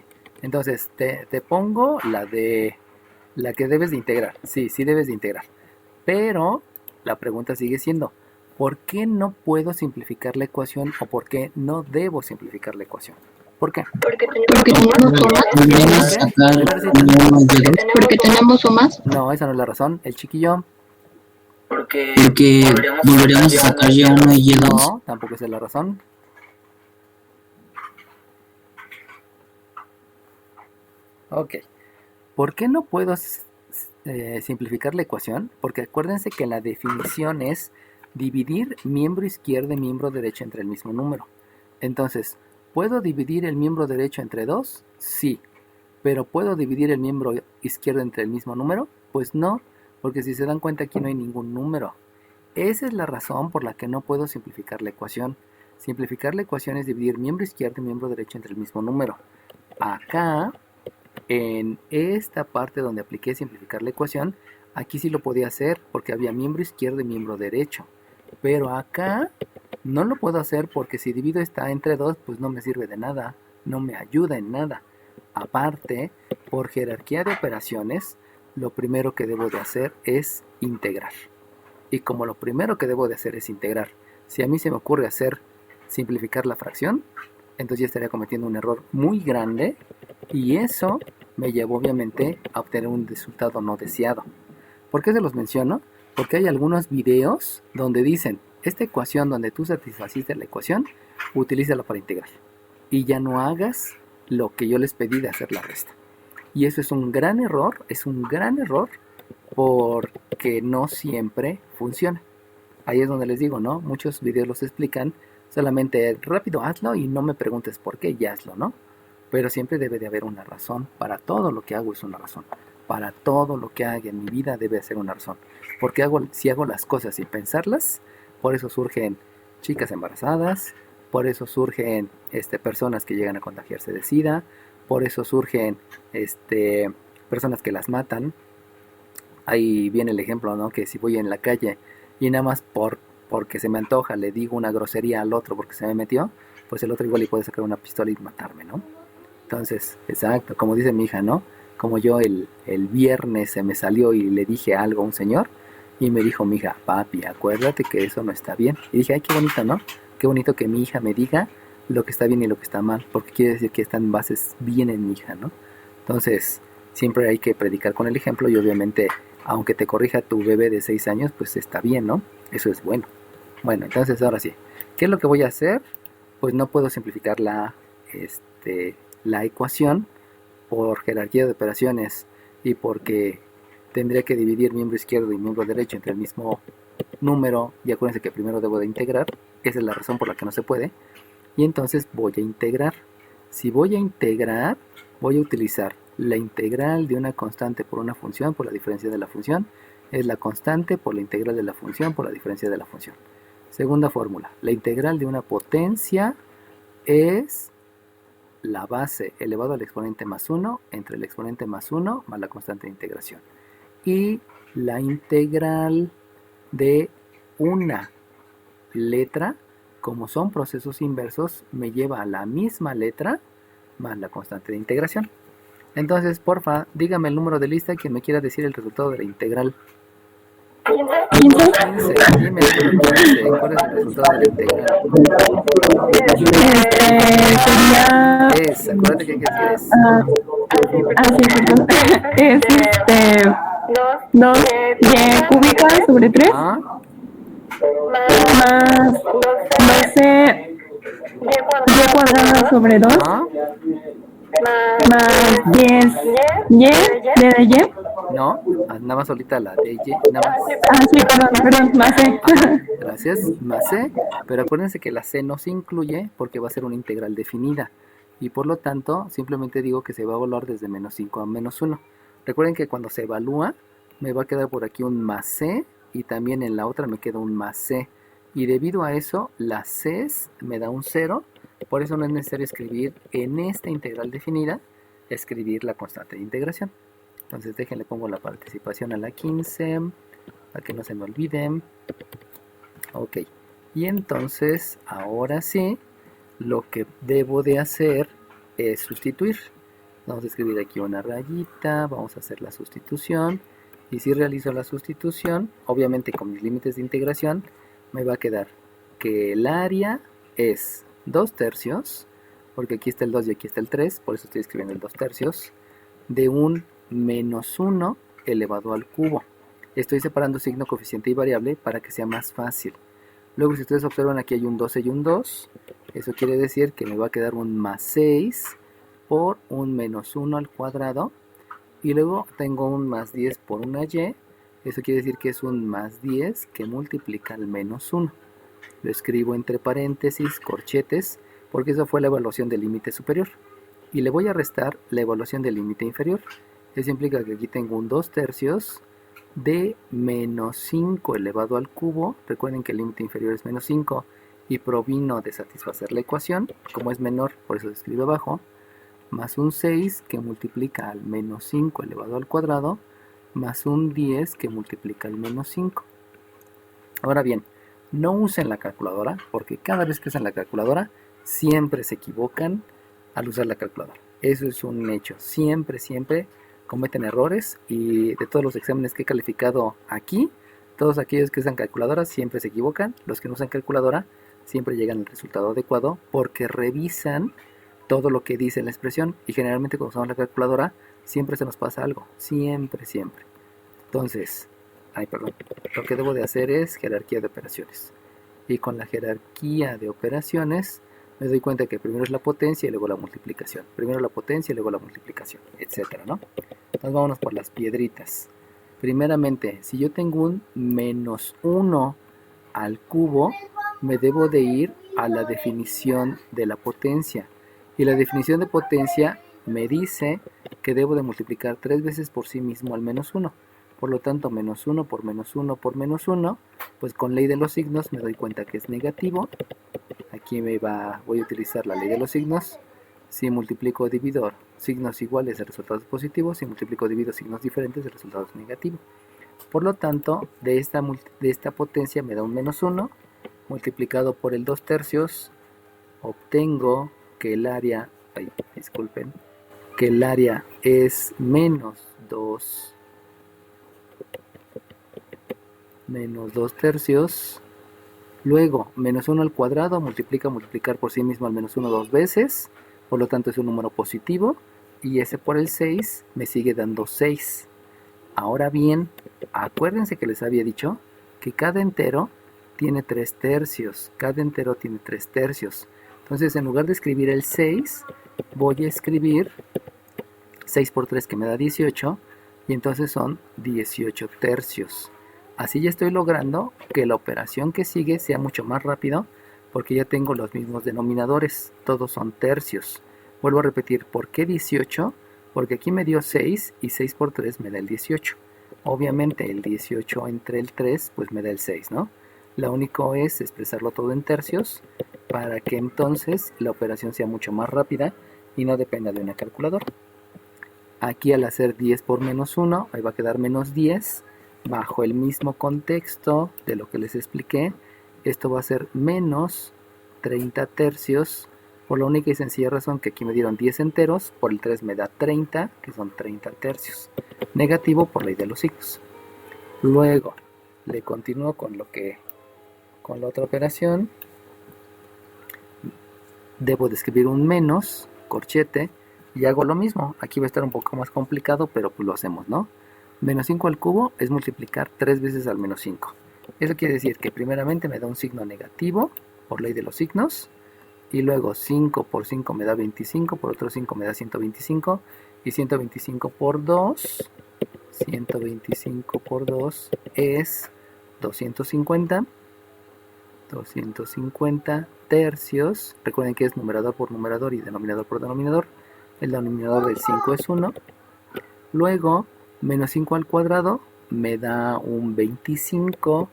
[SPEAKER 1] Entonces, te pongo la que debes de integrar. Sí, sí debes de integrar. Pero la pregunta sigue siendo, ¿por qué no puedo simplificar la ecuación o por qué no debo simplificar la ecuación? ¿Por qué?
[SPEAKER 2] Porque tenemos sumas.
[SPEAKER 5] Volvemos a sacar uno y dos.
[SPEAKER 2] Porque tenemos sumas.
[SPEAKER 1] No, esa no es la razón. El chiquillo,
[SPEAKER 5] Porque volveríamos a sacar Y1 y Y2.
[SPEAKER 1] no, tampoco esa es la razón. Ok. ¿Por qué no puedo simplificar la ecuación? Porque acuérdense que la definición es dividir miembro izquierdo y miembro derecho entre el mismo número. Entonces, ¿puedo dividir el miembro derecho entre 2? Sí. ¿Pero puedo dividir el miembro izquierdo entre el mismo número? Pues no, porque si se dan cuenta aquí no hay ningún número. Esa es la razón por la que no puedo simplificar la ecuación. Simplificar la ecuación es dividir miembro izquierdo y miembro derecho entre el mismo número. Acá, en esta parte donde apliqué simplificar la ecuación, aquí sí lo podía hacer porque había miembro izquierdo y miembro derecho. Pero acá no lo puedo hacer porque si divido esta entre 2, pues no me sirve de nada, no me ayuda en nada. Aparte, por jerarquía de operaciones, lo primero que debo de hacer es integrar. Y como lo primero que debo de hacer es integrar, si a mí se me ocurre simplificar la fracción, entonces ya estaría cometiendo un error muy grande y eso me llevó obviamente a obtener un resultado no deseado. ¿Por qué se los menciono? Porque hay algunos videos donde dicen, esta ecuación donde tú satisfaciste la ecuación, utilízala para integrar. Y ya no hagas lo que yo les pedí de hacer la resta. Y eso es un gran error porque no siempre funciona. Ahí es donde les digo, ¿no? Muchos videos los explican, solamente rápido hazlo y no me preguntes por qué, ya hazlo, ¿no? Pero siempre debe de haber una razón. Para todo lo que hago es una razón. Para todo lo que haga en mi vida debe ser una razón. Porque si hago las cosas sin pensarlas, por eso surgen chicas embarazadas, por eso surgen personas que llegan a contagiarse de SIDA, por eso surgen personas que las matan. Ahí viene el ejemplo, ¿no? Que si voy en la calle y nada más porque se me antoja le digo una grosería al otro porque se me metió, pues el otro igual y puede sacar una pistola y matarme, ¿no? Entonces, exacto, como dice mi hija, ¿no? Como yo el viernes se me salió y le dije algo a un señor y me dijo mi hija, papi, acuérdate que eso no está bien. Y dije, ay, qué bonito, ¿no? Qué bonito que mi hija me diga lo que está bien y lo que está mal, porque quiere decir que están bases bien en mi hija, ¿no? Entonces, siempre hay que predicar con el ejemplo y obviamente, aunque te corrija tu bebé de 6 años, pues está bien, ¿no? Eso es bueno. Bueno, entonces ahora sí, ¿qué es lo que voy a hacer? Pues no puedo simplificar la ecuación por jerarquía de operaciones y porque tendría que dividir miembro izquierdo y miembro derecho entre el mismo número, y acuérdense que primero debo de integrar, esa es la razón por la que no se puede, y entonces voy a integrar. Si voy a integrar, voy a utilizar la integral de una constante por una función por la diferencia de la función, es la constante por la integral de la función por la diferencia de la función. Segunda fórmula, la integral de una potencia es la base elevado al exponente más 1 entre el exponente más 1 más la constante de integración. Y la integral de una letra, como son procesos inversos, me lleva a la misma letra más la constante de integración. Entonces, porfa, dígame el número de lista quien me quiera decir el resultado de la integral. 15. Dime el número 15. ¿Cuál es el resultado de la integral?
[SPEAKER 3] Sería...
[SPEAKER 1] Acuérdate que hay que decir es.
[SPEAKER 3] sí, perdón. Es 2y cúbica sobre 3. más 12 y cuadrado sobre 2
[SPEAKER 1] ¿No?
[SPEAKER 3] más 10 y de y.
[SPEAKER 1] No, nada más solita la de y, nada más.
[SPEAKER 3] Ah, sí, perdón, más c.
[SPEAKER 1] Gracias, más c, pero acuérdense que la c no se incluye porque va a ser una integral definida y por lo tanto simplemente digo que se va a evaluar desde menos 5 a menos 1. Recuerden que cuando se evalúa me va a quedar por aquí un más c y también en la otra me queda un más c y debido a eso la c me da un 0, por eso no es necesario escribir en esta integral definida, escribir la constante de integración. Entonces déjenle pongo la participación a la 15 para que no se me olviden. Ok, y entonces ahora sí lo que debo de hacer es sustituir. Vamos a escribir aquí una rayita, vamos a hacer la sustitución y si realizo la sustitución, obviamente con mis límites de integración me va a quedar que el área es 2/3, porque aquí está el 2 y aquí está el 3, por eso estoy escribiendo el 2/3 de un menos 1 elevado al cubo. Estoy separando signo, coeficiente y variable para que sea más fácil. Luego si ustedes observan aquí hay un 12 y un 2, eso quiere decir que me va a quedar un más 6 por un menos 1 al cuadrado y luego tengo un más 10 por una y, eso quiere decir que es un más 10 que multiplica al menos 1. Lo escribo entre paréntesis, corchetes, porque esa fue la evaluación del límite superior y le voy a restar la evaluación del límite inferior. Eso implica que aquí tengo un 2/3 de menos 5 elevado al cubo. Recuerden que el límite inferior es menos 5 y provino de satisfacer la ecuación. Como es menor, por eso se escribe abajo. Más un 6 que multiplica al menos 5 elevado al cuadrado. Más un 10 que multiplica al menos 5. Ahora bien, no usen la calculadora porque cada vez que usan la calculadora siempre se equivocan al usar la calculadora. Eso es un hecho. Siempre cometen errores y de todos los exámenes que he calificado aquí, todos aquellos que usan calculadora siempre se equivocan. Los que no usan calculadora siempre llegan al resultado adecuado porque revisan todo lo que dice la expresión y generalmente cuando usamos la calculadora siempre se nos pasa algo. Siempre. Entonces, lo que debo de hacer es jerarquía de operaciones. Y con la jerarquía de operaciones me doy cuenta que primero es la potencia y luego la multiplicación. Primero la potencia y luego la multiplicación, etcétera, ¿no? Entonces vámonos por las piedritas. Primeramente, si yo tengo un menos 1 al cubo, me debo de ir a la definición de la potencia. Y la definición de potencia me dice que debo de multiplicar 3 veces por sí mismo al menos 1. Por lo tanto, menos 1 por menos 1 por menos 1, pues con ley de los signos me doy cuenta que es negativo. Aquí voy a utilizar la ley de los signos. Si multiplico o divido signos iguales, el resultado es positivo. Si multiplico o divido signos diferentes, el resultado es negativo. Por lo tanto, de esta potencia me da un menos 1. Multiplicado por el 2/3, obtengo que el área, que el área es menos 2/3. Luego, menos 1 al cuadrado multiplicar por sí mismo al menos 1 dos veces, por lo tanto es un número positivo, y ese por el 6 me sigue dando 6. Ahora bien, acuérdense que les había dicho que cada entero tiene 3/3, cada entero tiene 3/3. Entonces, en lugar de escribir el 6, voy a escribir 6 por 3 que me da 18, y entonces son 18/3. Así ya estoy logrando que la operación que sigue sea mucho más rápido porque ya tengo los mismos denominadores, todos son tercios. Vuelvo a repetir, ¿por qué 18? Porque aquí me dio 6 y 6 por 3 me da el 18. Obviamente el 18 entre el 3 pues me da el 6, ¿no? Lo único es expresarlo todo en tercios para que entonces la operación sea mucho más rápida y no dependa de una calculadora. Aquí al hacer 10 por menos 1, ahí va a quedar menos 10. Bajo el mismo contexto de lo que les expliqué, esto va a ser menos 30/3, por la única y sencilla razón que aquí me dieron 10 enteros, por el 3 me da 30, que son 30/3. Negativo por ley de los signos. Luego, le continúo con la otra operación. Debo de escribir un menos, corchete, y hago lo mismo. Aquí va a estar un poco más complicado, pero pues lo hacemos, ¿no? Menos 5 al cubo es multiplicar 3 veces al menos 5. Eso quiere decir que primeramente me da un signo negativo por ley de los signos, y luego 5 por 5 me da 25, por otro 5 me da 125, y 125 por 2, 125 por 2 es 250, 250 tercios. Recuerden que es numerador por numerador y denominador por denominador. El denominador del 5 es 1. Luego, menos 5 al cuadrado me da un 25.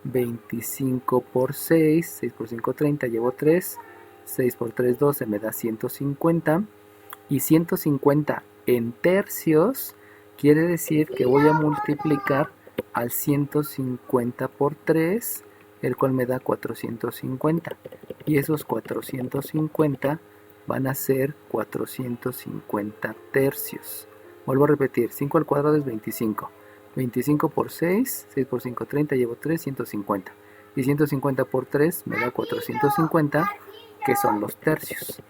[SPEAKER 1] 25 por 6, 6 por 5, 30, llevo 3. 6 por 3, 12, me da 150. Y 150 en tercios quiere decir que voy a multiplicar al 150 por 3, el cual me da 450. Y esos 450 van a ser 450 tercios. Vuelvo a repetir, 5 al cuadrado es 25. 25 por 6, 6 por 5, 30, llevo 3, 150. Y 150 por 3 me da 450, que son los tercios.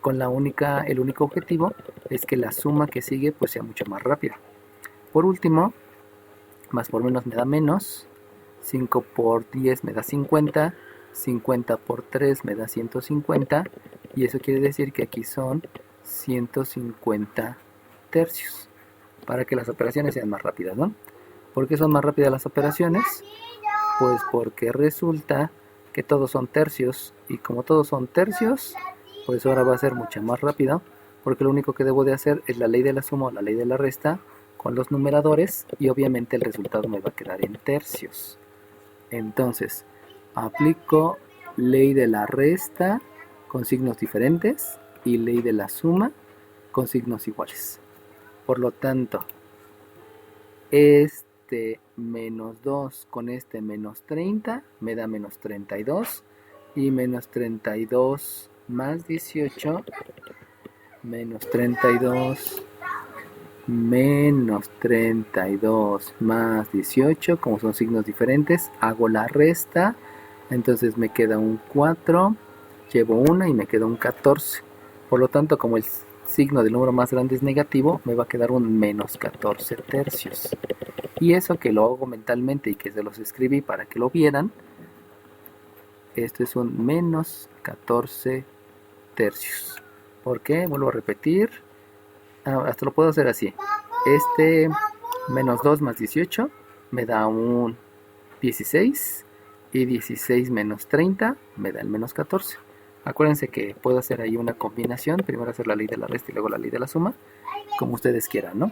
[SPEAKER 1] El único objetivo es que la suma que sigue pues sea mucho más rápida. Por último, más por menos me da menos. 5 por 10 me da 50. 50 por 3 me da 150. Y eso quiere decir que aquí son 150 tercios. Para que las operaciones sean más rápidas, ¿no? ¿Por qué son más rápidas las operaciones? Pues porque resulta que todos son tercios. Y como todos son tercios, pues ahora va a ser mucho más rápido. Porque lo único que debo de hacer es la ley de la suma o la ley de la resta con los numeradores. Y obviamente el resultado me va a quedar en tercios. Entonces, aplico ley de la resta con signos diferentes y ley de la suma con signos iguales. Por lo tanto, este menos 2 con este menos 30 me da menos 32. Y menos 32 más 18, menos 32, menos 32 más 18, como son signos diferentes, hago la resta. Entonces me queda un 4, llevo 1 y me queda un 14. Por lo tanto, como el signo del número más grande es negativo, me va a quedar un menos 14 tercios. Y eso que lo hago mentalmente y que se los escribí para que lo vieran, esto es un menos 14 tercios. ¿Por qué? Vuelvo a repetir. Hasta lo puedo hacer así. Este menos 2 más 18 me da un 16. Y 16 menos 30 me da el menos 14. Acuérdense que puedo hacer ahí una combinación. Primero hacer la ley de la resta y luego la ley de la suma. Como ustedes quieran, ¿no?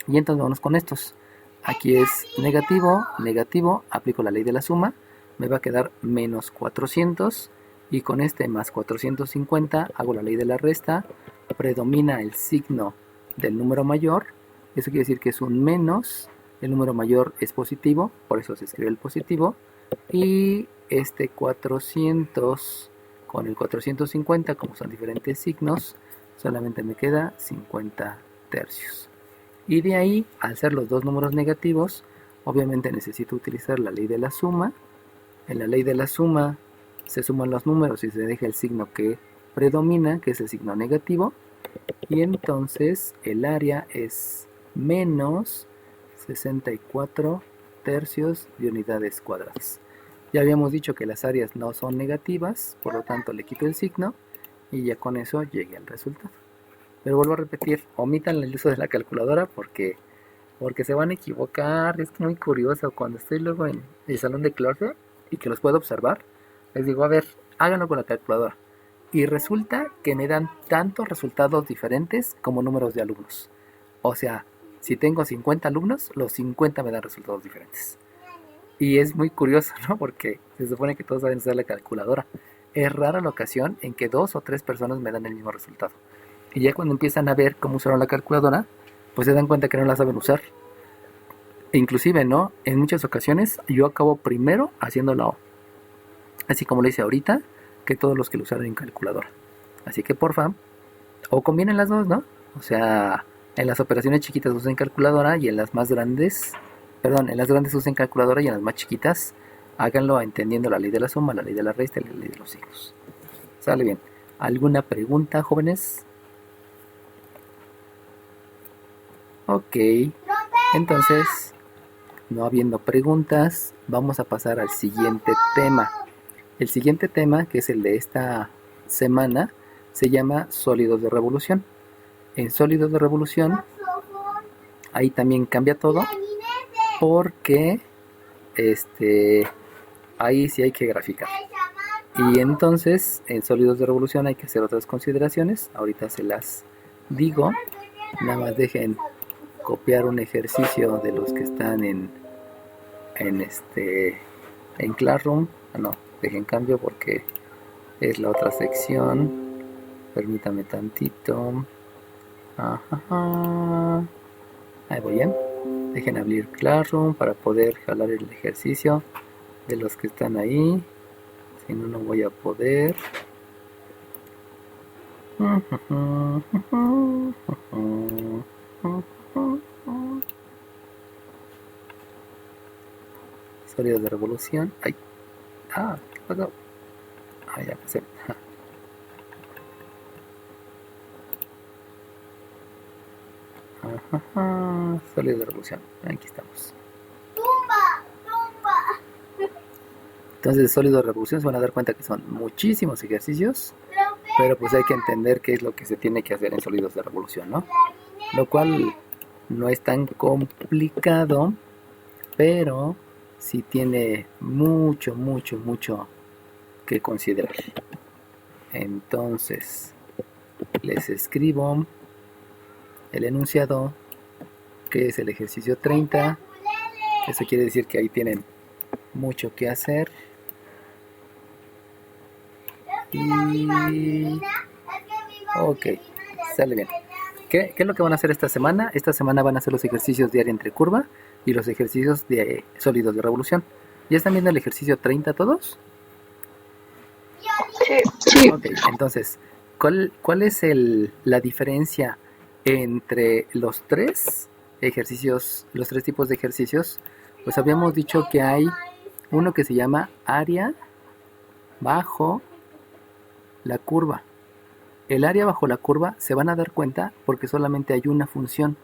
[SPEAKER 1] Y entonces vamos con estos. Aquí es negativo, negativo. Aplico la ley de la suma. Me va a quedar menos 400. Y con este más 450 hago la ley de la resta. Predomina el signo del número mayor. Eso quiere decir que es un menos. El número mayor es positivo. Por eso se escribe el positivo. Y este 400 con el 450, como son diferentes signos, solamente me queda 50 tercios. Y de ahí, al ser los dos números negativos, obviamente necesito utilizar la ley de la suma. En la ley de la suma se suman los números y se deja el signo que predomina, que es el signo negativo. Y entonces el área es menos 64 tercios de unidades cuadradas. Ya habíamos dicho que las áreas no son negativas, por lo tanto le quito el signo y ya con eso llegué al resultado. Pero vuelvo a repetir, omitan el uso de la calculadora porque se van a equivocar. Es muy curioso cuando estoy luego en el salón de clase y que los puedo observar. Les digo, a ver, háganlo con la calculadora. Y resulta que me dan tantos resultados diferentes como números de alumnos. O sea, si tengo 50 alumnos, los 50 me dan resultados diferentes. Y es muy curioso, ¿no? Porque se supone que todos saben usar la calculadora. Es rara la ocasión en que 2 o 3 personas me dan el mismo resultado. Y ya cuando empiezan a ver cómo usaron la calculadora, pues se dan cuenta que no la saben usar. E inclusive, ¿no? En muchas ocasiones yo acabo primero haciéndolo así como lo hice ahorita, que todos los que lo usaron en calculadora. Así que porfa, o combinen las dos, ¿no? O sea, en las operaciones chiquitas usen calculadora y en las más grandes... Perdón, en las grandes usen calculadora y en las más chiquitas háganlo entendiendo la ley de la suma, la ley de la resta y la ley de los signos. Sale bien. ¿Alguna pregunta, jóvenes? Ok. Entonces, no habiendo preguntas, vamos a pasar al siguiente tema. El siguiente tema, que es el de esta semana, se llama sólidos de revolución. En sólidos de revolución, ahí también cambia todo, porque ahí sí hay que graficar. Y entonces, en sólidos de revolución hay que hacer otras consideraciones. Ahorita se las digo. Nada más dejen copiar un ejercicio de los que están en Classroom. No, dejen cambio porque es la otra sección. Permítame tantito. Ajá. Ahí voy bien. Dejen abrir Classroom para poder jalar el ejercicio de los que están ahí. Si no, no voy a poder. Sólidos de revolución. Ay. ¿Qué pasó? Ya pasé. Sólidos de revolución. Aquí estamos. Entonces, sólidos de revolución se van a dar cuenta que son muchísimos ejercicios, pero pues hay que entender qué es lo que se tiene que hacer en sólidos de revolución, ¿no? Lo cual no es tan complicado, pero sí tiene mucho que considerar. Entonces, les escribo el enunciado, que es el ejercicio 30. Eso quiere decir que ahí tienen mucho que hacer. Y... ok, sale bien. ¿Qué es lo que van a hacer esta semana? Esta semana van a hacer los ejercicios de área entre curva y los ejercicios de sólidos de revolución. ¿Ya están viendo el ejercicio 30 todos?
[SPEAKER 2] Sí.
[SPEAKER 1] Ok, entonces, ¿cuál es la diferencia entre los tres ejercicios, los tres tipos de ejercicios? Pues habíamos dicho que hay uno que se llama área bajo la curva. El área bajo la curva se van a dar cuenta porque solamente hay una función.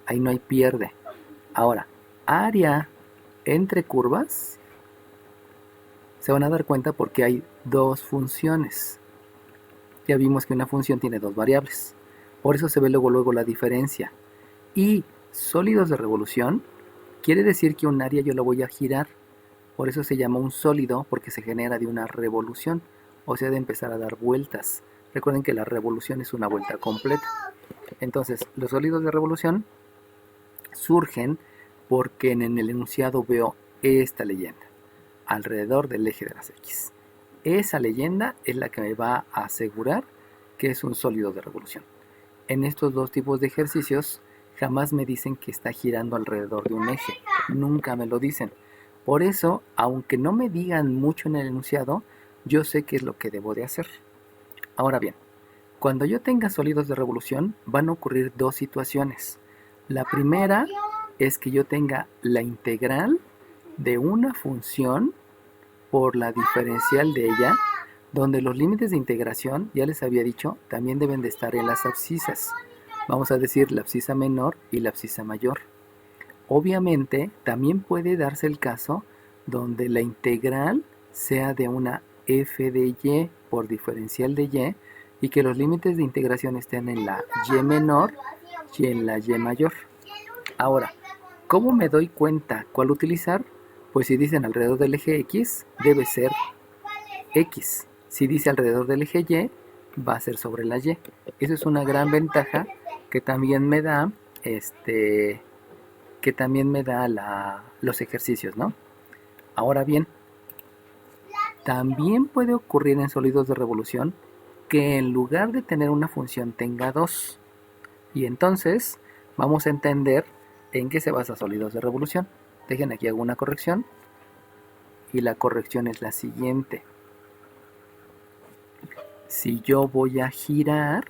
[SPEAKER 1] Ahí no hay pierde. Ahora, área entre curvas se van a dar cuenta porque hay dos funciones. Ya vimos que una función tiene dos variables. Por eso se ve luego la diferencia. Y sólidos de revolución quiere decir que un área yo lo voy a girar. Por eso se llama un sólido, porque se genera de una revolución. O sea, de empezar a dar vueltas. Recuerden que la revolución es una vuelta completa. Entonces, los sólidos de revolución surgen porque en el enunciado veo esta leyenda. Alrededor del eje de las X. Esa leyenda es la que me va a asegurar que es un sólido de revolución. En estos dos tipos de ejercicios jamás me dicen que está girando alrededor de un eje. Nunca me lo dicen. Por eso, aunque no me digan mucho en el enunciado, yo sé qué es lo que debo de hacer. Ahora bien, cuando yo tenga sólidos de revolución, van a ocurrir dos situaciones. La primera es que yo tenga la integral de una función por la diferencial de ella, donde los límites de integración, ya les había dicho, también deben de estar en las abscisas. Vamos a decir la abscisa menor y la abscisa mayor. Obviamente, también puede darse el caso donde la integral sea de una f de y por diferencial de y y que los límites de integración estén en la y menor y en la y mayor. Ahora, ¿cómo me doy cuenta cuál utilizar? Pues si dicen alrededor del eje X, debe ser X. Si dice alrededor del eje Y, va a ser sobre la Y. Eso es una gran ventaja que también me da los ejercicios, ¿no? Ahora bien, también puede ocurrir en sólidos de revolución que en lugar de tener una función tenga dos. Y entonces vamos a entender en qué se basa sólidos de revolución. Dejen aquí alguna corrección. Y la corrección es la siguiente. Si yo voy a girar,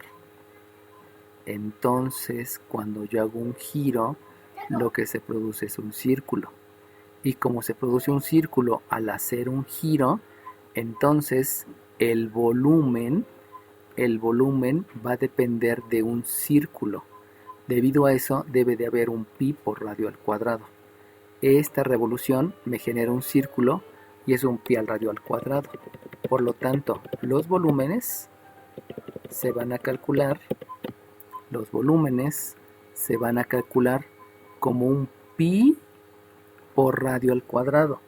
[SPEAKER 1] entonces cuando yo hago un giro, lo que se produce es un círculo. Y como se produce un círculo al hacer un giro, entonces el volumen va a depender de un círculo. Debido a eso debe de haber un pi por radio al cuadrado. esta revolución me genera un círculo y es un pi al radio al cuadrado. Por lo tanto, los volúmenes se van a calcular como un pi por radio al cuadrado.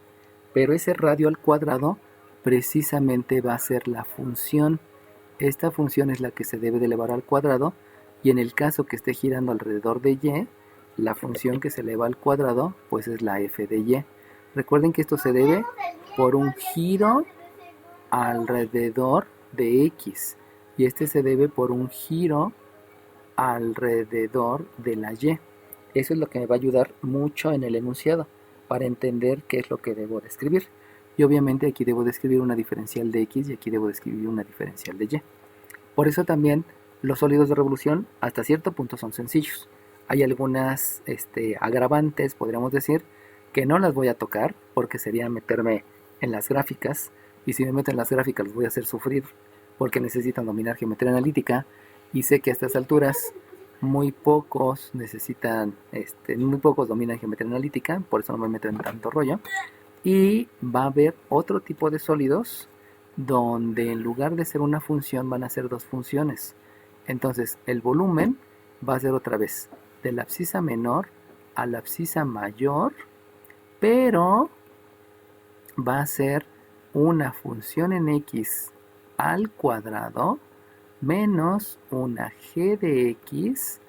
[SPEAKER 1] Pero ese radio al cuadrado precisamente va a ser la función. Esta función es la que se debe de elevar al cuadrado, y en el caso que esté girando alrededor de y, la función que se eleva al cuadrado pues es la f de y. Recuerden que esto se debe por un giro alrededor de x, y este se debe por un giro alrededor de la y. Eso es lo que me va a ayudar mucho en el enunciado para entender qué es lo que debo de escribir. Y obviamente aquí debo de escribir una diferencial de x y aquí debo de escribir una diferencial de y. Por eso también los sólidos de revolución hasta cierto punto son sencillos. Hay algunas agravantes, podríamos decir, que no las voy a tocar porque sería meterme en las gráficas, y si me meto en las gráficas los voy a hacer sufrir porque necesitan dominar geometría analítica, y sé que a estas alturas muy pocos dominan geometría analítica, por eso no me meto en tanto rollo. Y va a haber otro tipo de sólidos donde en lugar de ser una función van a ser dos funciones. Entonces el volumen va a ser otra vez de la abscisa menor a la abscisa mayor, pero va a ser una función en x al cuadrado menos una g de x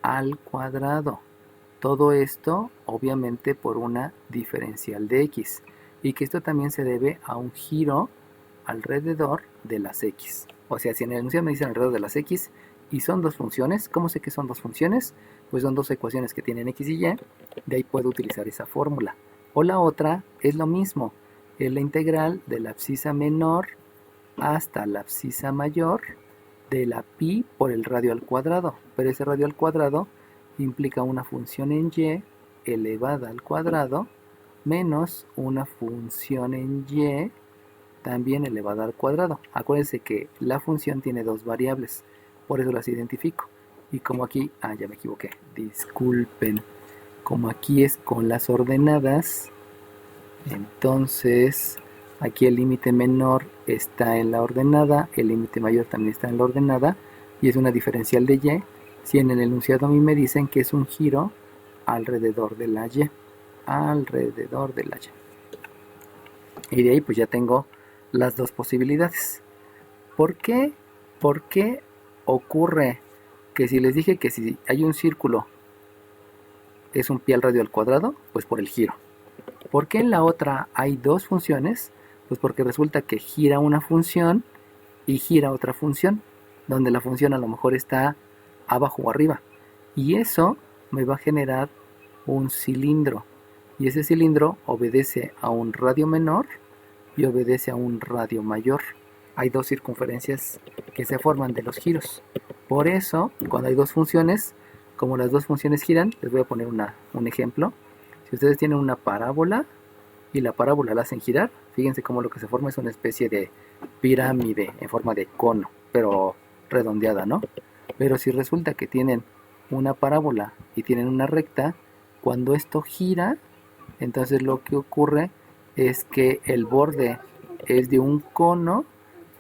[SPEAKER 1] al cuadrado. Todo esto obviamente por una diferencial de x, y que esto también se debe a un giro alrededor de las x. O sea, si en el enunciado me dicen alrededor de las x y son dos funciones, ¿cómo sé que son dos funciones? Pues son dos ecuaciones que tienen x y y, de ahí puedo utilizar esa fórmula. O la otra es lo mismo, es la integral de la abscisa menor hasta la abscisa mayor de la pi por el radio al cuadrado, pero ese radio al cuadrado implica una función en y elevada al cuadrado menos una función en y también elevada al cuadrado. Acuérdense que la función tiene dos variables, por eso las identifico. Y como aquí, ya me equivoqué, disculpen, como aquí es con las ordenadas, entonces aquí el límite menor está en la ordenada, el límite mayor también está en la ordenada, y es una diferencial de y. Si en el enunciado a mí me dicen que es un giro alrededor de la y, y de ahí pues ya tengo las dos posibilidades. ¿Por qué ocurre que si les dije que si hay un círculo es un pi al radio al cuadrado? Pues por el giro. ¿Por qué en la otra hay dos funciones? Pues porque resulta que gira una función y gira otra función, donde la función a lo mejor está abajo o arriba, y eso me va a generar un cilindro, y ese cilindro obedece a un radio menor y obedece a un radio mayor. Hay dos circunferencias que se forman de los giros. Por eso, cuando hay dos funciones, como las dos funciones giran, les voy a poner un ejemplo. Si ustedes tienen una parábola y la parábola la hacen girar, fíjense cómo lo que se forma es una especie de pirámide en forma de cono, pero redondeada, ¿no? Pero si resulta que tienen una parábola y tienen una recta, cuando esto gira, entonces lo que ocurre es que el borde es de un cono,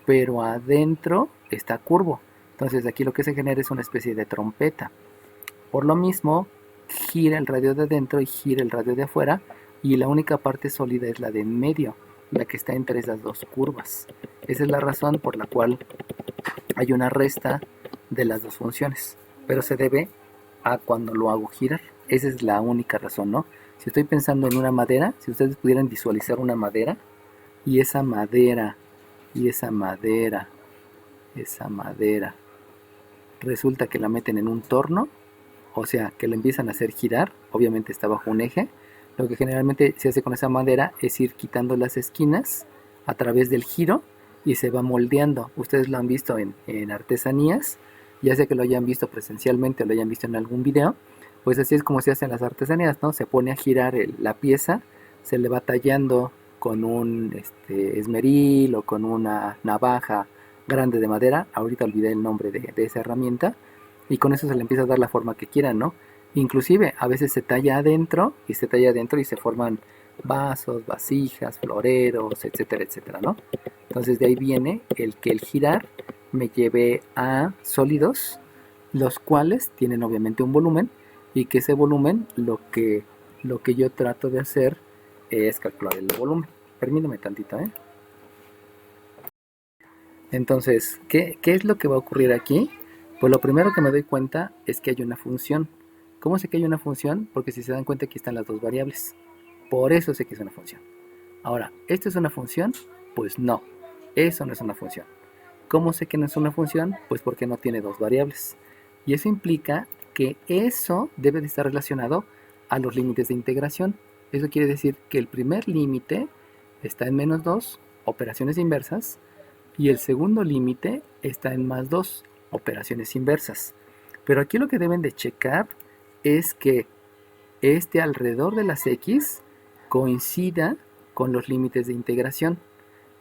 [SPEAKER 1] pero adentro está curvo. Entonces aquí lo que se genera es una especie de trompeta. Por lo mismo, gira el radio de adentro y gira el radio de afuera, y la única parte sólida es la de en medio, la que está entre esas dos curvas. Esa es la razón por la cual hay una resta de las dos funciones, pero se debe a cuando lo hago girar. Esa es la única razón, ¿no? Si estoy pensando en una madera, si ustedes pudieran visualizar una madera, y esa madera resulta que la meten en un torno, o sea, que la empiezan a hacer girar, obviamente está bajo un eje. Lo que generalmente se hace con esa madera es ir quitando las esquinas a través del giro y se va moldeando. Ustedes lo han visto en artesanías, ya sea que lo hayan visto presencialmente o lo hayan visto en algún video, pues así es como se hacen las artesanías, ¿no? Se pone a girar la pieza, se le va tallando con un esmeril o con una navaja grande de madera, ahorita olvidé el nombre de esa herramienta, y con eso se le empieza a dar la forma que quieran, ¿no? Inclusive a veces se talla adentro y se forman vasos, vasijas, floreros, etcétera, etcétera, ¿no? Entonces de ahí viene el que el girar me lleve a sólidos, los cuales tienen obviamente un volumen, y que ese volumen lo que yo trato de hacer es calcular el volumen. Permítame tantito, ¿eh? Entonces, ¿qué es lo que va a ocurrir aquí? Pues lo primero que me doy cuenta es que hay una función. ¿Cómo sé que hay una función? Porque si se dan cuenta aquí están las dos variables. Por eso sé que es una función. Ahora, ¿esto es una función? Pues no, eso no es una función. ¿Cómo sé que no es una función? Pues porque no tiene dos variables. Y eso implica que eso debe de estar relacionado a los límites de integración. Eso quiere decir que el primer límite está en -2, operaciones inversas, y el segundo límite está en +2, operaciones inversas. Pero aquí lo que deben de checar es que este alrededor de las x coincida con los límites de integración.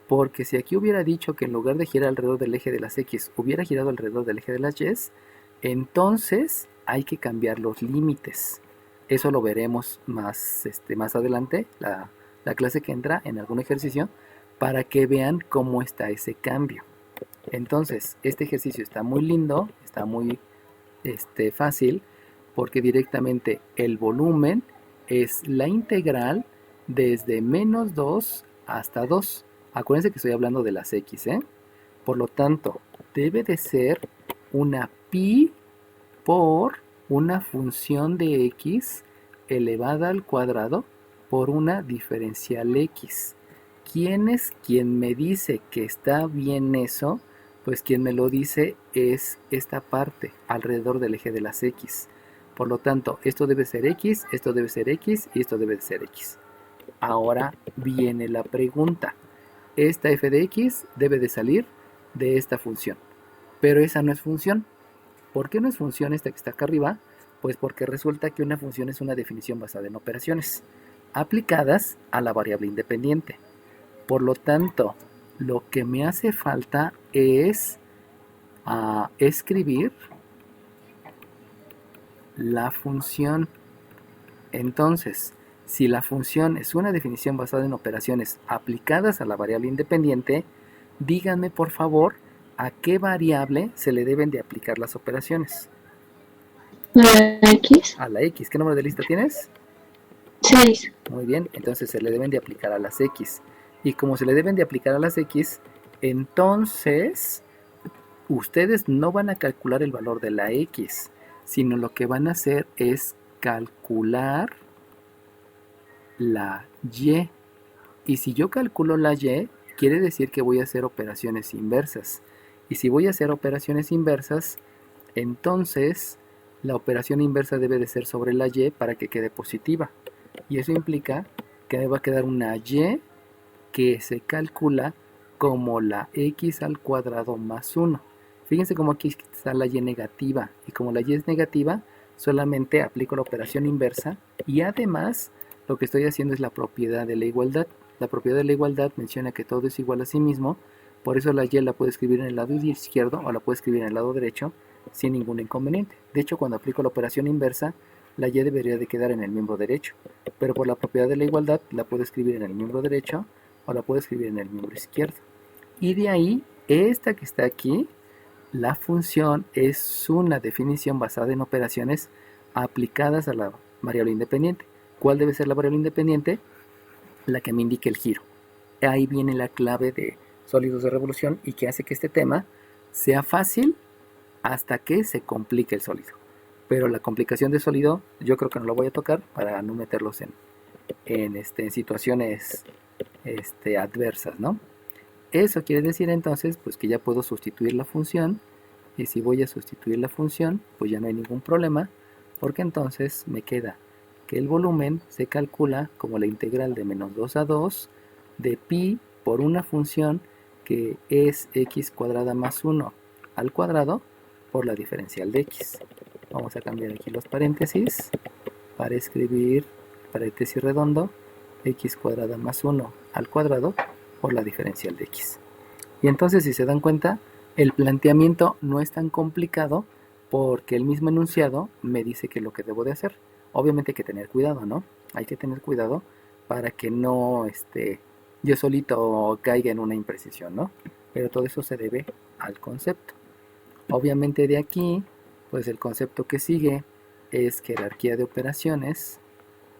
[SPEAKER 1] Porque si aquí hubiera dicho que en lugar de girar alrededor del eje de las x, hubiera girado alrededor del eje de las y, entonces hay que cambiar los límites. Eso lo veremos más adelante, la clase que entra, en algún ejercicio, para que vean cómo está ese cambio. Entonces, este ejercicio está muy lindo, está muy fácil, porque directamente el volumen es la integral desde -2 hasta 2. Acuérdense que estoy hablando de las x, ¿eh? Por lo tanto, debe de ser una pi por una función de x elevada al cuadrado por una diferencial x. ¿Quién es quien me dice que está bien eso? Pues quien me lo dice es esta parte alrededor del eje de las x. Por lo tanto, esto debe ser x, esto debe ser x y esto debe ser x. Ahora viene la pregunta. Esta f de x debe de salir de esta función. Pero esa no es función. ¿Por qué no es función esta que está acá arriba? Pues porque resulta que una función es una definición basada en operaciones aplicadas a la variable independiente. Por lo tanto, lo que me hace falta es escribir la función. Entonces, si la función es una definición basada en operaciones aplicadas a la variable independiente, díganme por favor a qué variable se le deben de aplicar las operaciones.
[SPEAKER 2] La X.
[SPEAKER 1] A la X. ¿Qué número de lista tienes?
[SPEAKER 2] 6.
[SPEAKER 1] Muy bien, entonces se le deben de aplicar a las X. Y como se le deben de aplicar a las X, entonces ustedes no van a calcular el valor de la X, sino lo que van a hacer es calcular la Y. Y si yo calculo la Y, quiere decir que voy a hacer operaciones inversas. Y si voy a hacer operaciones inversas, entonces la operación inversa debe de ser sobre la Y para que quede positiva. Y eso implica que me va a quedar una Y que se calcula como la x al cuadrado más 1. Fíjense cómo aquí está la y negativa. Y como la y es negativa, solamente aplico la operación inversa. Y además, lo que estoy haciendo es la propiedad de la igualdad. La propiedad de la igualdad menciona que todo es igual a sí mismo. Por eso la y la puedo escribir en el lado izquierdo o la puedo escribir en el lado derecho sin ningún inconveniente. De hecho, cuando aplico la operación inversa, la y debería de quedar en el miembro derecho. Pero por la propiedad de la igualdad, la puedo escribir en el miembro derecho o la puedo escribir en el miembro izquierdo. Y de ahí, esta que está aquí, la función es una definición basada en operaciones aplicadas a la variable independiente. ¿Cuál debe ser la variable independiente? La que me indique el giro. Ahí viene la clave de sólidos de revolución y que hace que este tema sea fácil hasta que se complique el sólido. Pero la complicación de sólido yo creo que no lo voy a tocar para no meterlos en situaciones adversas, ¿no? Eso quiere decir entonces pues que ya puedo sustituir la función, y si voy a sustituir la función pues ya no hay ningún problema, porque entonces me queda que el volumen se calcula como la integral de -2 a 2 de pi por una función que es x cuadrada más 1 al cuadrado por la diferencial de x. Vamos a cambiar aquí los paréntesis para escribir paréntesis redondo, x cuadrada más 1 al cuadrado por la diferencial de x. Y entonces, si se dan cuenta, el planteamiento no es tan complicado porque el mismo enunciado me dice que es lo que debo de hacer. Obviamente hay que tener cuidado, ¿no? Hay que tener cuidado para que no yo solito caiga en una imprecisión, ¿no? Pero todo eso se debe al concepto. Obviamente de aquí, pues el concepto que sigue es jerarquía de operaciones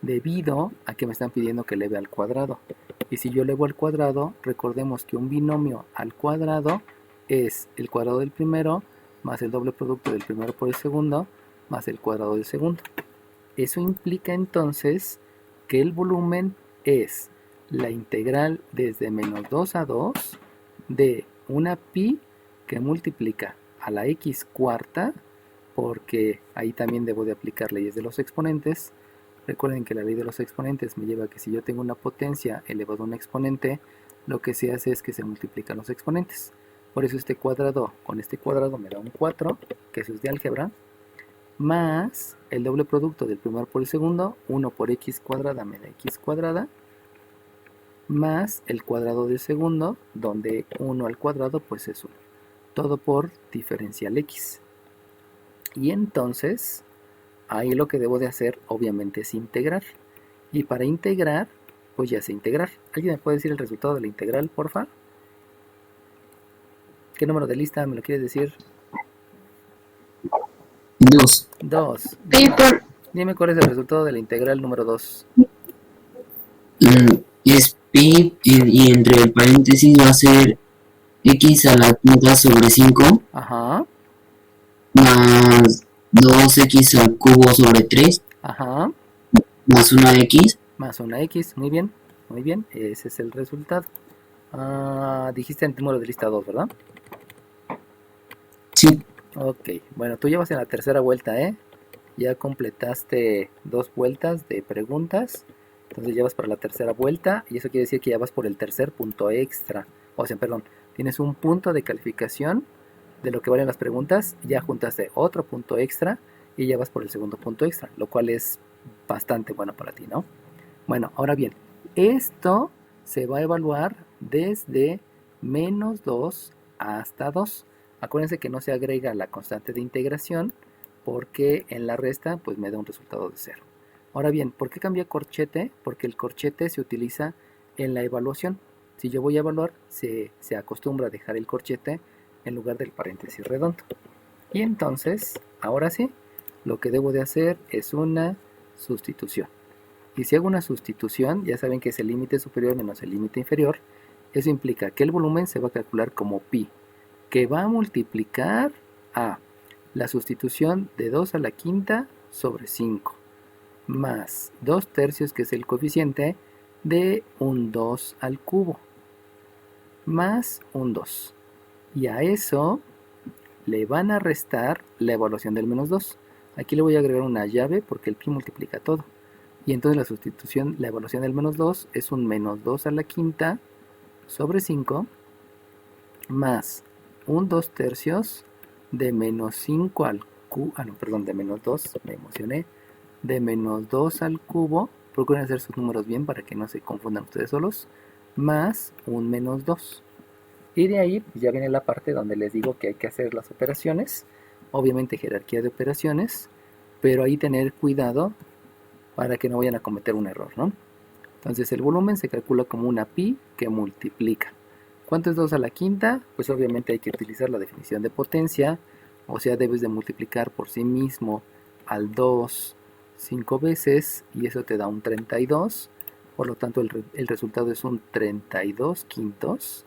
[SPEAKER 1] debido a que me están pidiendo que eleve al cuadrado. Y si yo elevo al cuadrado, recordemos que un binomio al cuadrado es el cuadrado del primero más el doble producto del primero por el segundo más el cuadrado del segundo. Eso implica entonces que el volumen es la integral desde menos 2 a 2 de una pi que multiplica a la x cuarta, porque ahí también debo de aplicar leyes de los exponentes. Recuerden que la ley de los exponentes me lleva a que si yo tengo una potencia elevado a un exponente, lo que se hace es que se multiplican los exponentes. Por eso este cuadrado con este cuadrado me da un 4, que eso es de álgebra, más el doble producto del primero por el segundo, 1 por x cuadrada me da x cuadrada, más el cuadrado del segundo, donde 1 al cuadrado pues es 1. Todo por diferencial x. Y entonces, ahí lo que debo de hacer obviamente es integrar. Y para integrar, pues ya sé integrar. ¿Alguien me puede decir el resultado de la integral, porfa? ¿Qué número de lista me lo quieres decir?
[SPEAKER 5] 2.
[SPEAKER 1] 2.
[SPEAKER 2] Pi por
[SPEAKER 1] Dime cuál es el resultado de la integral número 2.
[SPEAKER 5] Es pi y entre el paréntesis va a ser x a la quinta sobre 5
[SPEAKER 1] Ajá,
[SPEAKER 5] más 2x al cubo sobre 3
[SPEAKER 1] ajá,
[SPEAKER 5] más una x.
[SPEAKER 1] más una x. Muy bien, ese es el resultado. Dijiste el número de lista 2, ¿verdad?
[SPEAKER 5] Sí,
[SPEAKER 1] Ok, bueno, tú llevas en la tercera vuelta, ¿eh? Ya completaste 2 vueltas de preguntas, entonces llevas para la tercera vuelta y eso quiere decir que ya vas por el tercer punto extra. O sea, perdón, tienes un punto de calificación de lo que valen las preguntas, ya juntaste otro punto extra y ya vas por el segundo punto extra, lo cual es bastante bueno para ti, ¿no? Bueno, ahora bien, esto se va a evaluar desde menos 2 hasta 2. Acuérdense que no se agrega la constante de integración porque en la resta pues me da un resultado de 0. Ahora bien, ¿por qué cambia corchete? Porque el corchete se utiliza en la evaluación. Si yo voy a evaluar, se acostumbra a dejar el corchete en lugar del paréntesis redondo. Y entonces, ahora sí, lo que debo de hacer es una sustitución. Y si hago una sustitución, ya saben que es el límite superior menos el límite inferior. Eso implica que el volumen se va a calcular como pi, que va a multiplicar a la sustitución de 2 a la quinta sobre 5, más 2 tercios, que es el coeficiente, de un 2 al cubo, más un 2. Y a eso le van a restar la evaluación del menos 2. Aquí le voy a agregar una llave porque el pi multiplica todo. Y entonces la sustitución, la evaluación del menos 2 es un menos 2 a la quinta sobre 5, más un 2 tercios de menos 5 al cubo, de menos 2, me emocioné, de menos 2 al cubo, procuren hacer sus números bien para que no se confundan ustedes solos, más un menos 2. Y de ahí pues ya viene la parte donde les digo que hay que hacer las operaciones, obviamente jerarquía de operaciones, pero ahí tener cuidado para que no vayan a cometer un error, ¿no? Entonces el volumen se calcula como una pi que multiplica. ¿Cuánto es 2 a la quinta? Pues obviamente hay que utilizar la definición de potencia, o sea, debes de multiplicar por sí mismo al 2 5 veces y eso te da un 32. Por lo tanto el resultado es un 32 quintos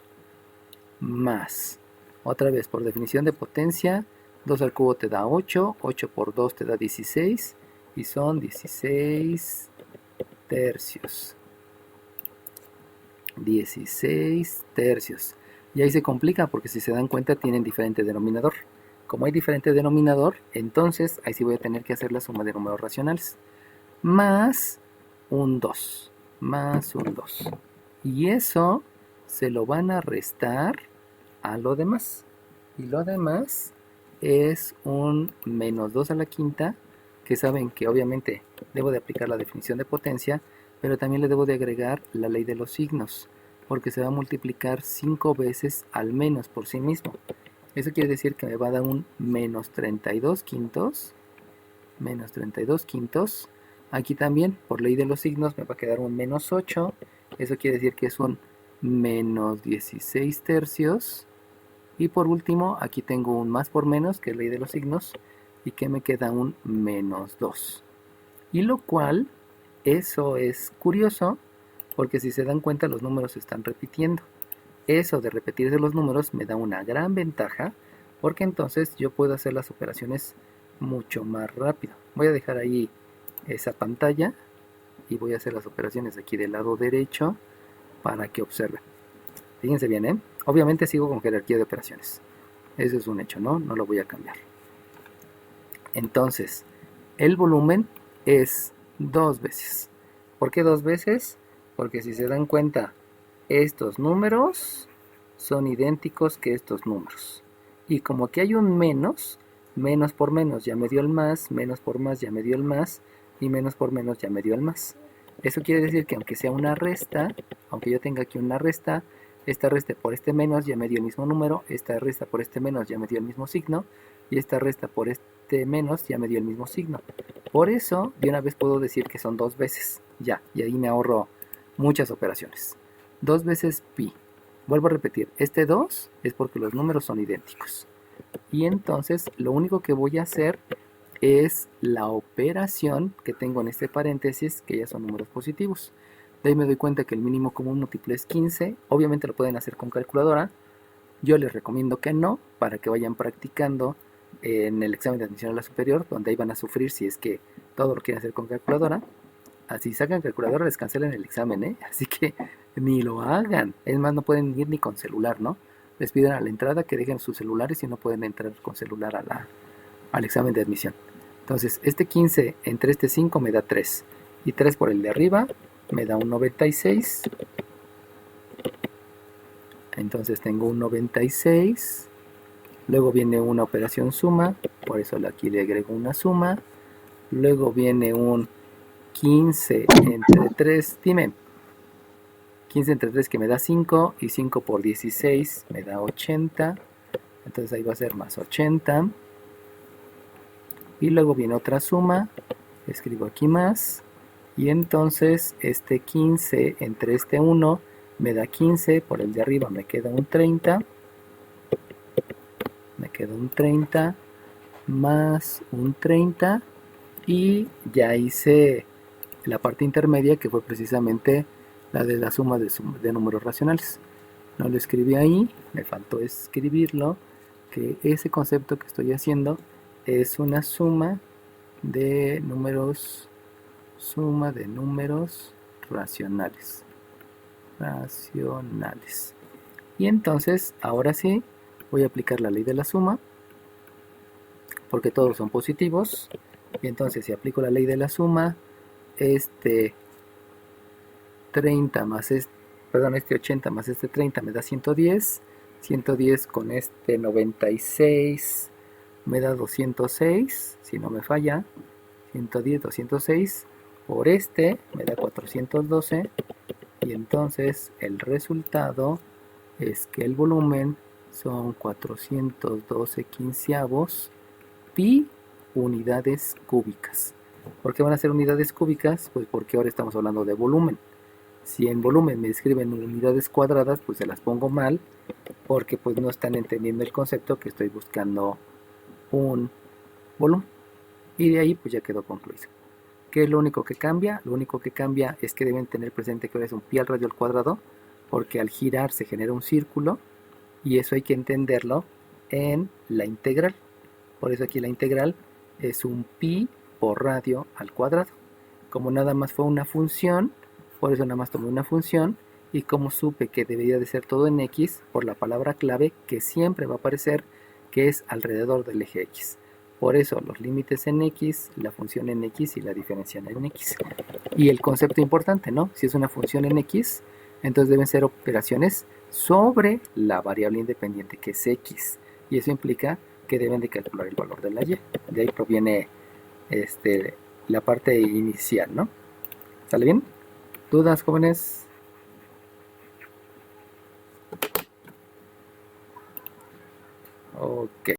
[SPEAKER 1] más, otra vez por definición de potencia, 2 al cubo te da 8, 8 por 2 te da 16 y son 16 tercios. 16 tercios. Y ahí se complica porque si se dan cuenta tienen diferente denominador. Como hay diferente denominador, entonces ahí sí voy a tener que hacer la suma de números racionales. Más un 2. Más un 2. Y eso se lo van a restar a lo demás. Y lo demás es un menos 2 a la quinta, que saben que obviamente debo de aplicar la definición de potencia, pero también le debo de agregar la ley de los signos, porque se va a multiplicar 5 veces al menos por sí mismo. Eso quiere decir que me va a dar un menos 32 quintos. Menos 32 quintos. Aquí también, por ley de los signos, me va a quedar un menos 8. Eso quiere decir que es un menos 16 tercios. Y por último, aquí tengo un más por menos, que es ley de los signos, y que me queda un menos 2. Y lo cual, eso es curioso, porque si se dan cuenta los números se están repitiendo. Eso de repetirse los números me da una gran ventaja, porque entonces yo puedo hacer las operaciones mucho más rápido. Voy a dejar ahí esa pantalla y voy a hacer las operaciones aquí del lado derecho para que observen. Fíjense bien, ¿eh? Obviamente sigo con jerarquía de operaciones. Eso es un hecho, ¿no? No lo voy a cambiar. Entonces, el volumen es 2 veces. ¿Por qué 2 veces? Porque si se dan cuenta, estos números son idénticos que estos números. Y como aquí hay un menos, menos por menos ya me dio el más, menos por más ya me dio el más, y menos por menos ya me dio el más. Eso quiere decir que aunque sea una resta, aunque yo tenga aquí una resta, esta resta por este menos ya me dio el mismo número, esta resta por este menos ya me dio el mismo signo, y esta resta por este menos ya me dio el mismo signo. Por eso, de una vez puedo decir que son 2 veces, ya, y ahí me ahorro muchas operaciones. 2 veces pi. Vuelvo a repetir, este 2 es porque los números son idénticos. Y entonces, lo único que voy a hacer es la operación que tengo en este paréntesis, que ya son números positivos. De ahí me doy cuenta que el mínimo común múltiplo es 15. Obviamente lo pueden hacer con calculadora. Yo les recomiendo que no, para que vayan practicando en el examen de admisión a la superior, donde ahí van a sufrir si es que todo lo quieren hacer con calculadora. Así sacan calculadora, les cancelan el examen, ¿eh? Así que ni lo hagan. Es más, no pueden ir ni con celular, ¿no? Les piden a la entrada que dejen sus celulares y no pueden entrar con celular al examen de admisión. Entonces, este 15 entre este 5 me da 3. Y 3 por el de arriba me da un 96. Entonces tengo un 96. Luego viene una operación suma. Por eso aquí le agrego una suma. Luego viene un 15 entre 3. Dime. 15 entre 3 que me da 5. Y 5 por 16 me da 80. Entonces ahí va a ser más 80. Y luego viene otra suma. Escribo aquí más. Y entonces este 15 entre este 1 me da 15. Por el de arriba me queda un 30. Me queda un 30 más un 30. Y ya hice la parte intermedia, que fue precisamente la de la suma de números racionales. No lo escribí ahí, me faltó escribirlo, que ese concepto que estoy haciendo es una suma de números racionales. Y entonces, ahora sí, voy a aplicar la ley de la suma, porque todos son positivos. Y entonces, si aplico la ley de la suma, este 30 más este 80 más este 30 me da 110. 110 con este 96 me da 206, si no me falla. 110, 206 por este me da 412. Y entonces el resultado es que el volumen son 412 quinceavos pi unidades cúbicas. ¿Por qué van a ser unidades cúbicas? Pues porque ahora estamos hablando de volumen. Si en volumen me escriben unidades cuadradas, pues se las pongo mal, porque pues no están entendiendo el concepto, que estoy buscando un volumen. Y de ahí pues ya quedó concluido. ¿Qué es lo único que cambia? Lo único que cambia es que deben tener presente que ahora es un pi al radio al cuadrado, porque al girar se genera un círculo, y eso hay que entenderlo en la integral. Por eso aquí la integral es un pi por radio al cuadrado. Como nada más fue una función, por eso nada más tomé una función, y como supe que debería de ser todo en x, por la palabra clave que siempre va a aparecer, que es alrededor del eje x. Por eso los límites en x, la función en x y la diferencia en x. Y el concepto importante, ¿no? Si es una función en x, entonces deben ser operaciones sobre la variable independiente, que es x. Y eso implica que deben de calcular el valor de la y. De ahí proviene la parte inicial, ¿no? ¿Sale bien? ¿Dudas, jóvenes? Ok.